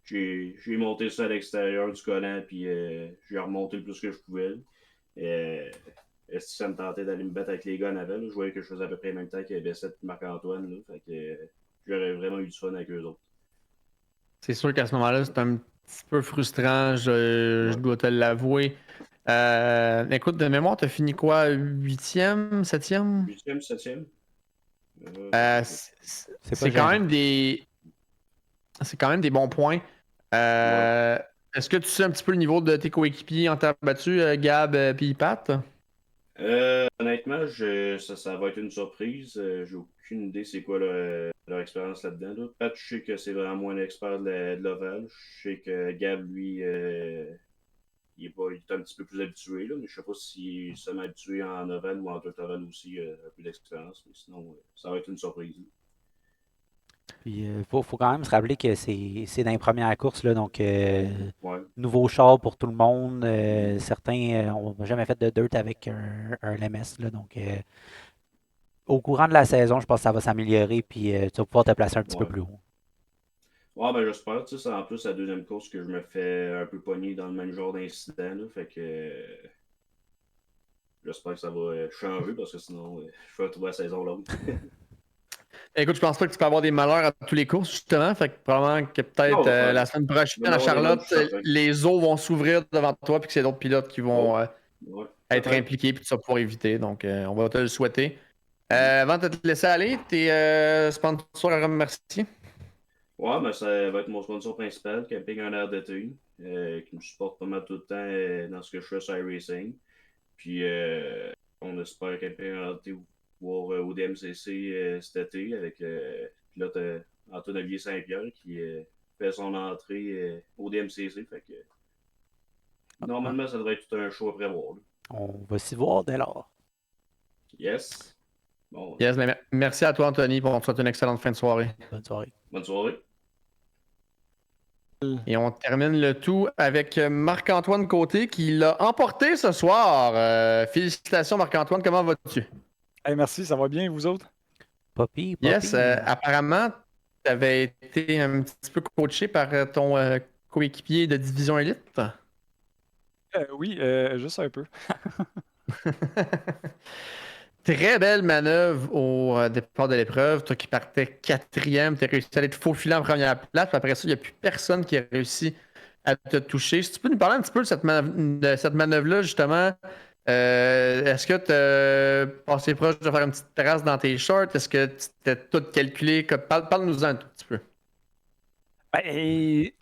J'ai monté ça à l'extérieur du collant, puis j'ai remonté le plus que je pouvais. Est-ce que ça me tentait d'aller me battre avec les gars en avant? Là? Je voyais que je faisais à peu près le même temps qu'il y avait Bessette et Marc-Antoine. Là, fait que j'aurais vraiment eu du fun avec eux autres. C'est sûr qu'à ce moment-là, c'est un petit peu frustrant, je dois te l'avouer. Écoute, de mémoire, t'as fini quoi? 8e, 7e? 8e, 7e? C'est quand même des. C'est quand même des bons points. Est-ce que tu sais un petit peu le niveau de tes coéquipiers en terre battue, Gab et Pat? Honnêtement, ça va être une surprise. J'ai aucune idée c'est quoi leur expérience là-dedans. Là. Pat, je sais que c'est vraiment moins l'expert de l'ovale. Je sais que Gab, lui, il est un petit peu plus habitué, là, mais je sais pas s'il est seulement habitué en ovale ou en tout ovale aussi, un peu d'expérience. Mais sinon, ça va être une surprise. Là. Puis faut quand même se rappeler que c'est dans les premières courses, là, donc nouveau char pour tout le monde. Certains n'ont jamais fait de dirt avec un LMS. Là, donc au courant de la saison, je pense que ça va s'améliorer puis tu vas pouvoir te placer un petit peu plus haut. Ouais, ben j'espère. Tu sais, c'est en plus la deuxième course que je me fais un peu pogner dans le même genre d'incident. Là, fait que j'espère que ça va changer parce que sinon, je vais retrouver la saison longue. Écoute, je pense pas que tu peux avoir des malheurs à tous les courses, justement. Fait que probablement que peut-être la semaine prochaine à Charlotte, les eaux vont s'ouvrir devant toi puis que c'est d'autres pilotes qui vont être impliqués puis tu vas pouvoir éviter. Donc, on va te le souhaiter. Avant de te laisser aller, tes sponsors à remercier? Ouais, ben ça va être mon sponsor principal, Camping en air d'été, qui me supporte pas mal tout le temps dans ce que je fais sur iRacing. Puis, on espère Camping en air d'été voir au DMCC cet été avec le pilote Antoine-Olivier Saint-Pierre qui fait son entrée au DMCC. Fait que, normalement, ça devrait être tout un show à prévoir. Là. On va s'y voir dès lors. Yes. Bon, yes, mais merci à toi, Anthony. On te souhaite une excellente fin de soirée. Bonne soirée. Bonne soirée. Et on termine le tout avec Marc-Antoine Côté qui l'a emporté ce soir. Félicitations, Marc-Antoine. Comment vas-tu? Hey, merci, ça va bien, vous autres? Poppy. Yes, apparemment, tu avais été un petit peu coaché par ton coéquipier de division élite. Oui, juste un peu. Très belle manœuvre au départ de l'épreuve. Toi qui partais 4e, tu as réussi à aller te faufiler en première place. Puis après ça, il n'y a plus personne qui a réussi à te toucher. Si tu peux nous parler un petit peu de cette manœuvre-là, justement. Est-ce que tu as passé proche de faire une petite trace dans tes shorts? Est-ce que tu t'es tout calculé? Parle-nous-en un tout petit peu.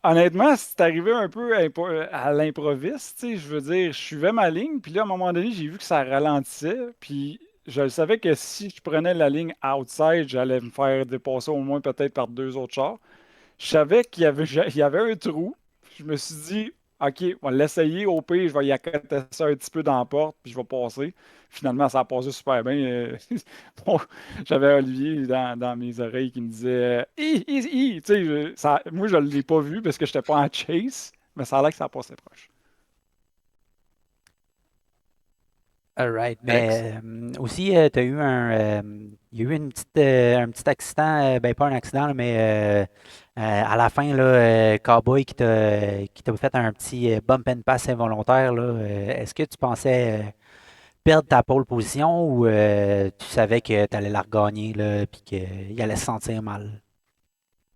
Honnêtement, c'est arrivé un peu à l'improviste, tu sais, je veux dire, je suivais ma ligne, puis là, à un moment donné, j'ai vu que ça ralentissait, puis je savais que si je prenais la ligne outside, j'allais me faire dépasser au moins peut-être par 2 autres chars. Je savais il y avait un trou. Je me suis dit, OK, on va l'essayer. Au pire, je vais y accoter ça un petit peu dans la porte, puis je vais passer. Finalement, ça a passé super bien. Bon, j'avais Olivier dans mes oreilles qui me disait, Tu sais, moi, je ne l'ai pas vu parce que je n'étais pas en chase, mais ça a l'air que ça passait proche. Alright. Alex? Mais aussi, tu as eu il y a eu un petit accident, ben pas un accident, là, mais à la fin, là, Cowboy qui t'a fait un petit bump and pass involontaire. Là, est-ce que tu pensais perdre ta pole position ou tu savais que tu allais la regagner là, puis qu'il allait se sentir mal?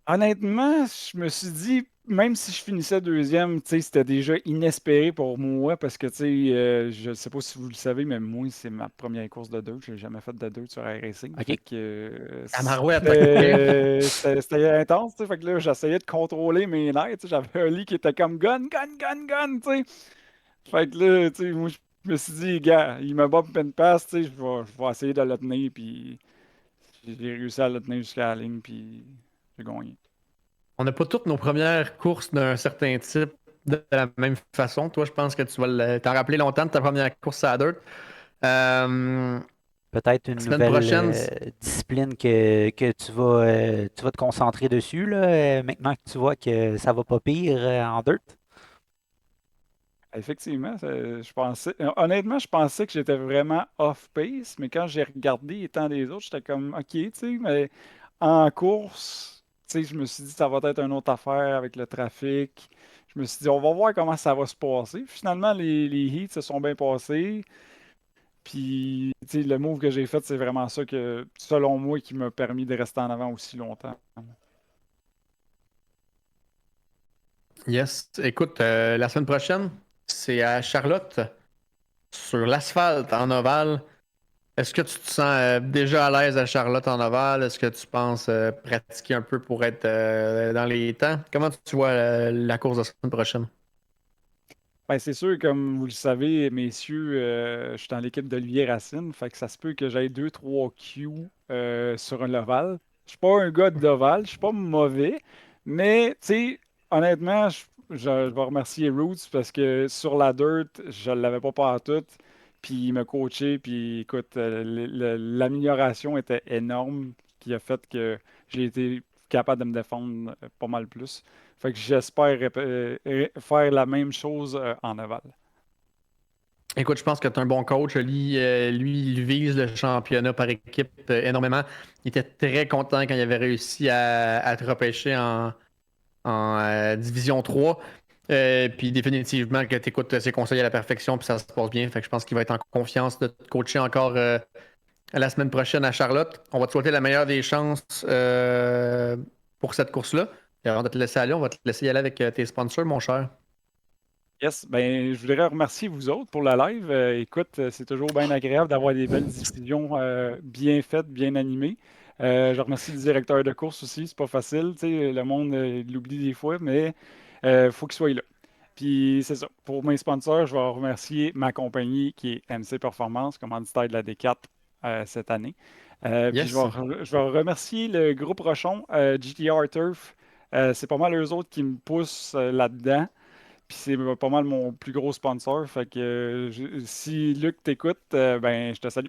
Honnêtement, je me suis dit, même si je finissais deuxième, tu sais, c'était déjà inespéré pour moi parce que, tu sais, je ne sais pas si vous le savez, mais moi, c'est ma première course de dirt. Je n'ai jamais fait de dirt sur iRacing. OK. Fait que Amarouette, ok. c'était intense, tu sais. Fait que là, j'essayais de contrôler mes nerfs. Tu sais, j'avais un lit qui était comme gun, gun, gun, gun, tu sais. Fait que là, tu sais, moi, je me suis dit, gars, il me bat une passe, tu sais, je vais essayer de le tenir, puis j'ai réussi à le tenir jusqu'à la ligne, puis j'ai gagné. On n'a pas toutes nos premières courses d'un certain type de la même façon. Toi, je pense que tu vas t'en rappeler longtemps de ta première course à Dirt. Euh, Peut-être une Semaine nouvelle prochaine, discipline que tu vas te concentrer dessus, là, maintenant que tu vois que ça va pas pire en dirt. Effectivement, honnêtement, je pensais que j'étais vraiment off-pace, mais quand j'ai regardé étant des autres, j'étais comme, OK, tu sais, mais en course, tu sais, je me suis dit, ça va être une autre affaire avec le trafic. Je me suis dit, on va voir comment ça va se passer. Finalement, les heats se sont bien passés. Puis, tu sais, le move que j'ai fait, c'est vraiment ça que, selon moi, qui m'a permis de rester en avant aussi longtemps. yes. Écoute, la semaine prochaine, c'est à Charlotte, sur l'asphalte en ovale. Est-ce que tu te sens déjà à l'aise à Charlotte en ovale? Est-ce que tu penses pratiquer un peu pour être dans les temps? Comment tu vois la course de la semaine prochaine? Ben, c'est sûr, comme vous le savez, messieurs, je suis dans l'équipe d'Olivier Racine, fait que ça se peut que j'aille 2-3 Q sur un Laval. Je suis pas un gars de Laval, je suis pas mauvais, mais tu sais, honnêtement, je vais remercier Roots parce que sur la dirt, je l'avais pas partout, puis il m'a coaché, puis écoute, l'amélioration était énorme, qui a fait que j'ai été capable de me défendre pas mal plus. Fait que j'espère faire la même chose en aval. Écoute, je pense que tu es un bon coach. Lui, il vise le championnat par équipe énormément. Il était très content quand il avait réussi à te repêcher en Division 3. Puis définitivement que tu écoutes ses conseils à la perfection, puis ça se passe bien. Fait que je pense qu'il va être en confiance de te coacher encore la semaine prochaine à Charlotte. On va te souhaiter la meilleure des chances pour cette course-là. Et avant de te laisser aller, on va te laisser y aller avec tes sponsors, mon cher. Yes, ben, je voudrais remercier vous autres pour la live. Écoute, c'est toujours bien agréable d'avoir des belles diffusions bien faites, bien animées. Je remercie le directeur de course aussi, c'est pas facile, tu sais, le monde l'oublie des fois, mais faut qu'il soit là. Puis c'est ça. Pour mes sponsors, je vais remercier ma compagnie qui est MC Performance, commanditaire de la D4 cette année. Puis Yes. je vais remercier le groupe Rochon, GTR Turf. C'est pas mal eux autres qui me poussent là-dedans. Puis c'est pas mal mon plus gros sponsor. Fait que si Luc t'écoute, ben je te salue.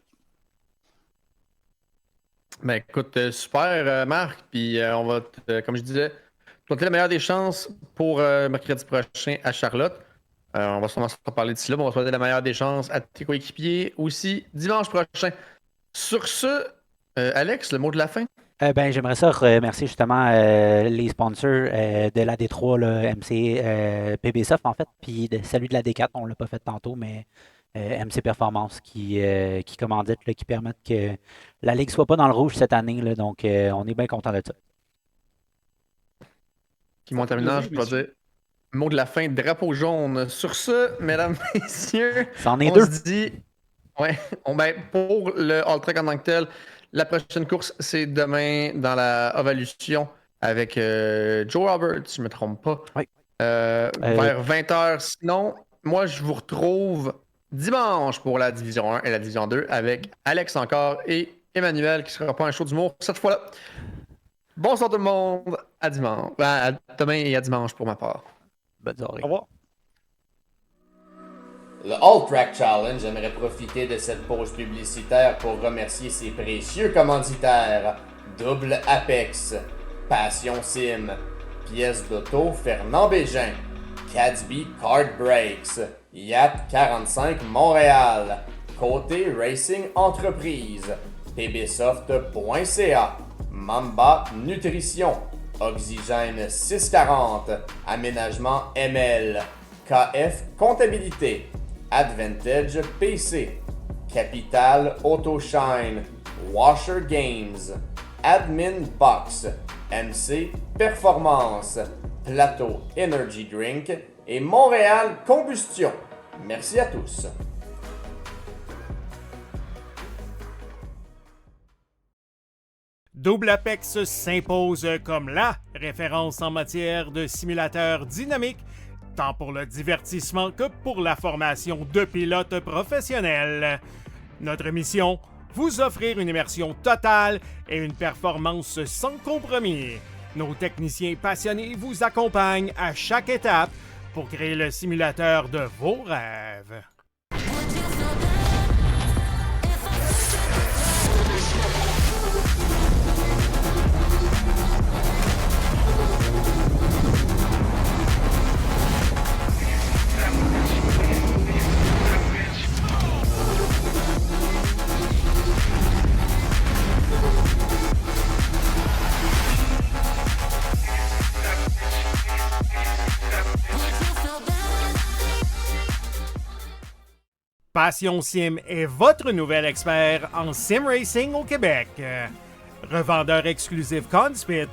Ben écoute, super Marc, puis on va, comme je disais, te souhaiter la meilleure des chances pour mercredi prochain à Charlotte. On va sûrement se reparler d'ici là, mais on va souhaiter la meilleure des chances à tes coéquipiers aussi dimanche prochain. Sur ce, Alex, le mot de la fin? Ben, j'aimerais ça remercier justement les sponsors de la D3, là, MC PBSoft en fait, puis celui de la D4, on l'a pas fait tantôt, mais MC Performance qui commandite, là, qui permettent que la Ligue soit pas dans le rouge cette année, là, donc on est bien content de ça. Puis mon terminant, je vais dire mot de la fin, drapeau jaune. Sur ce, mesdames, messieurs, C'en est on deux. se dit, ouais, ben, pour le All Track en tant que tel, la prochaine course, c'est demain dans la Ovalution avec Joe Roberts, si je ne me trompe pas. Oui. Vers 20h. Sinon, moi, je vous retrouve dimanche pour la Division 1 et la Division 2 avec Alex encore et Emmanuel qui ne sera pas un show d'humour cette fois-là. Bonsoir tout le monde. À dimanche. À demain et à dimanche pour ma part. Bonne soirée. Au revoir. Le All Track Challenge aimerait profiter de cette pause publicitaire pour remercier ses précieux commanditaires Double Apex, Passion Sim, Pièces d'auto Fernand Bégin, Cadsby Card Breaks, Yacht 45 Montréal, Côté Racing Entreprise, pbsoft.ca, Mamba Nutrition, Oxygène 640, Aménagement ML, KF Comptabilité, Advantage PC, Capital Autoshine, Washer Games, Admin Box, MC Performance, Plateau Energy Drink et Montréal Combustion. Merci à tous. Double Apex s'impose comme la référence en matière de simulateurs dynamiques, tant pour le divertissement que pour la formation de pilotes professionnels. Notre mission, vous offrir une immersion totale et une performance sans compromis. Nos techniciens passionnés vous accompagnent à chaque étape pour créer le simulateur de vos rêves. Passion Sim est votre nouvel expert en sim racing au Québec. Revendeur exclusif Conspit,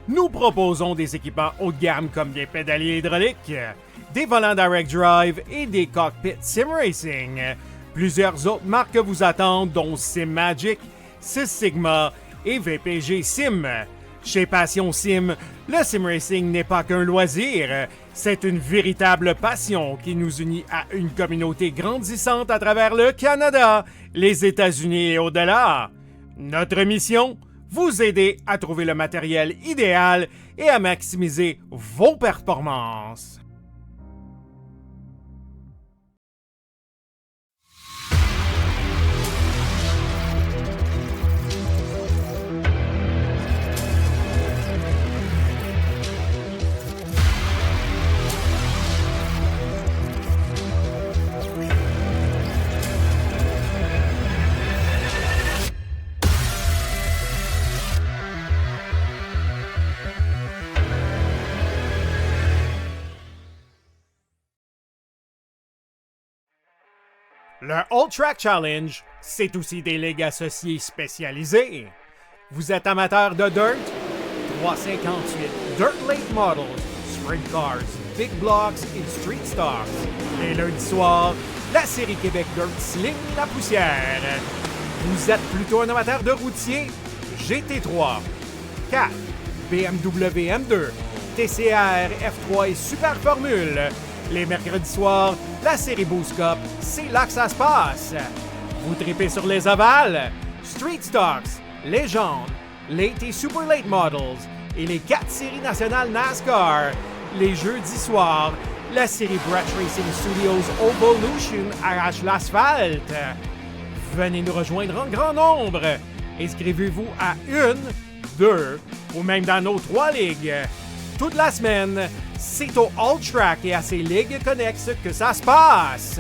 nous proposons des équipements haut de gamme comme des pédaliers hydrauliques, des volants direct drive et des cockpits sim racing. Plusieurs autres marques vous attendent, dont Sim Magic, Six Sigma et VPG Sim. Chez Passion Sim, le sim racing n'est pas qu'un loisir, c'est une véritable passion qui nous unit à une communauté grandissante à travers le Canada, les États-Unis et au-delà. Notre mission, vous aider à trouver le matériel idéal et à maximiser vos performances. Le All Track Challenge, c'est aussi des ligues associées spécialisées. Vous êtes amateur de dirt? 358 Dirt Late Models, Sprint Cars, Big Blocks et Street Stars. Les lundis soirs, la série Québec Dirt sling la poussière. Vous êtes plutôt un amateur de routier? GT3, 4, BMW M2, TCR, F3 et Super Formule. Les mercredis soirs, la série Boost Cup, c'est là que ça se passe. Vous tripez sur les ovales, Street Stocks, Légende, Late et Super Late Models et les 4 séries nationales NASCAR. Les jeudis soirs, la série Brett Racing Studios Evolution arrache l'asphalte. Venez nous rejoindre en grand nombre. Inscrivez-vous à 1, 2 ou même dans nos 3 ligues. Toute la semaine, c'est au All Track et à ses ligues connexes que ça se passe.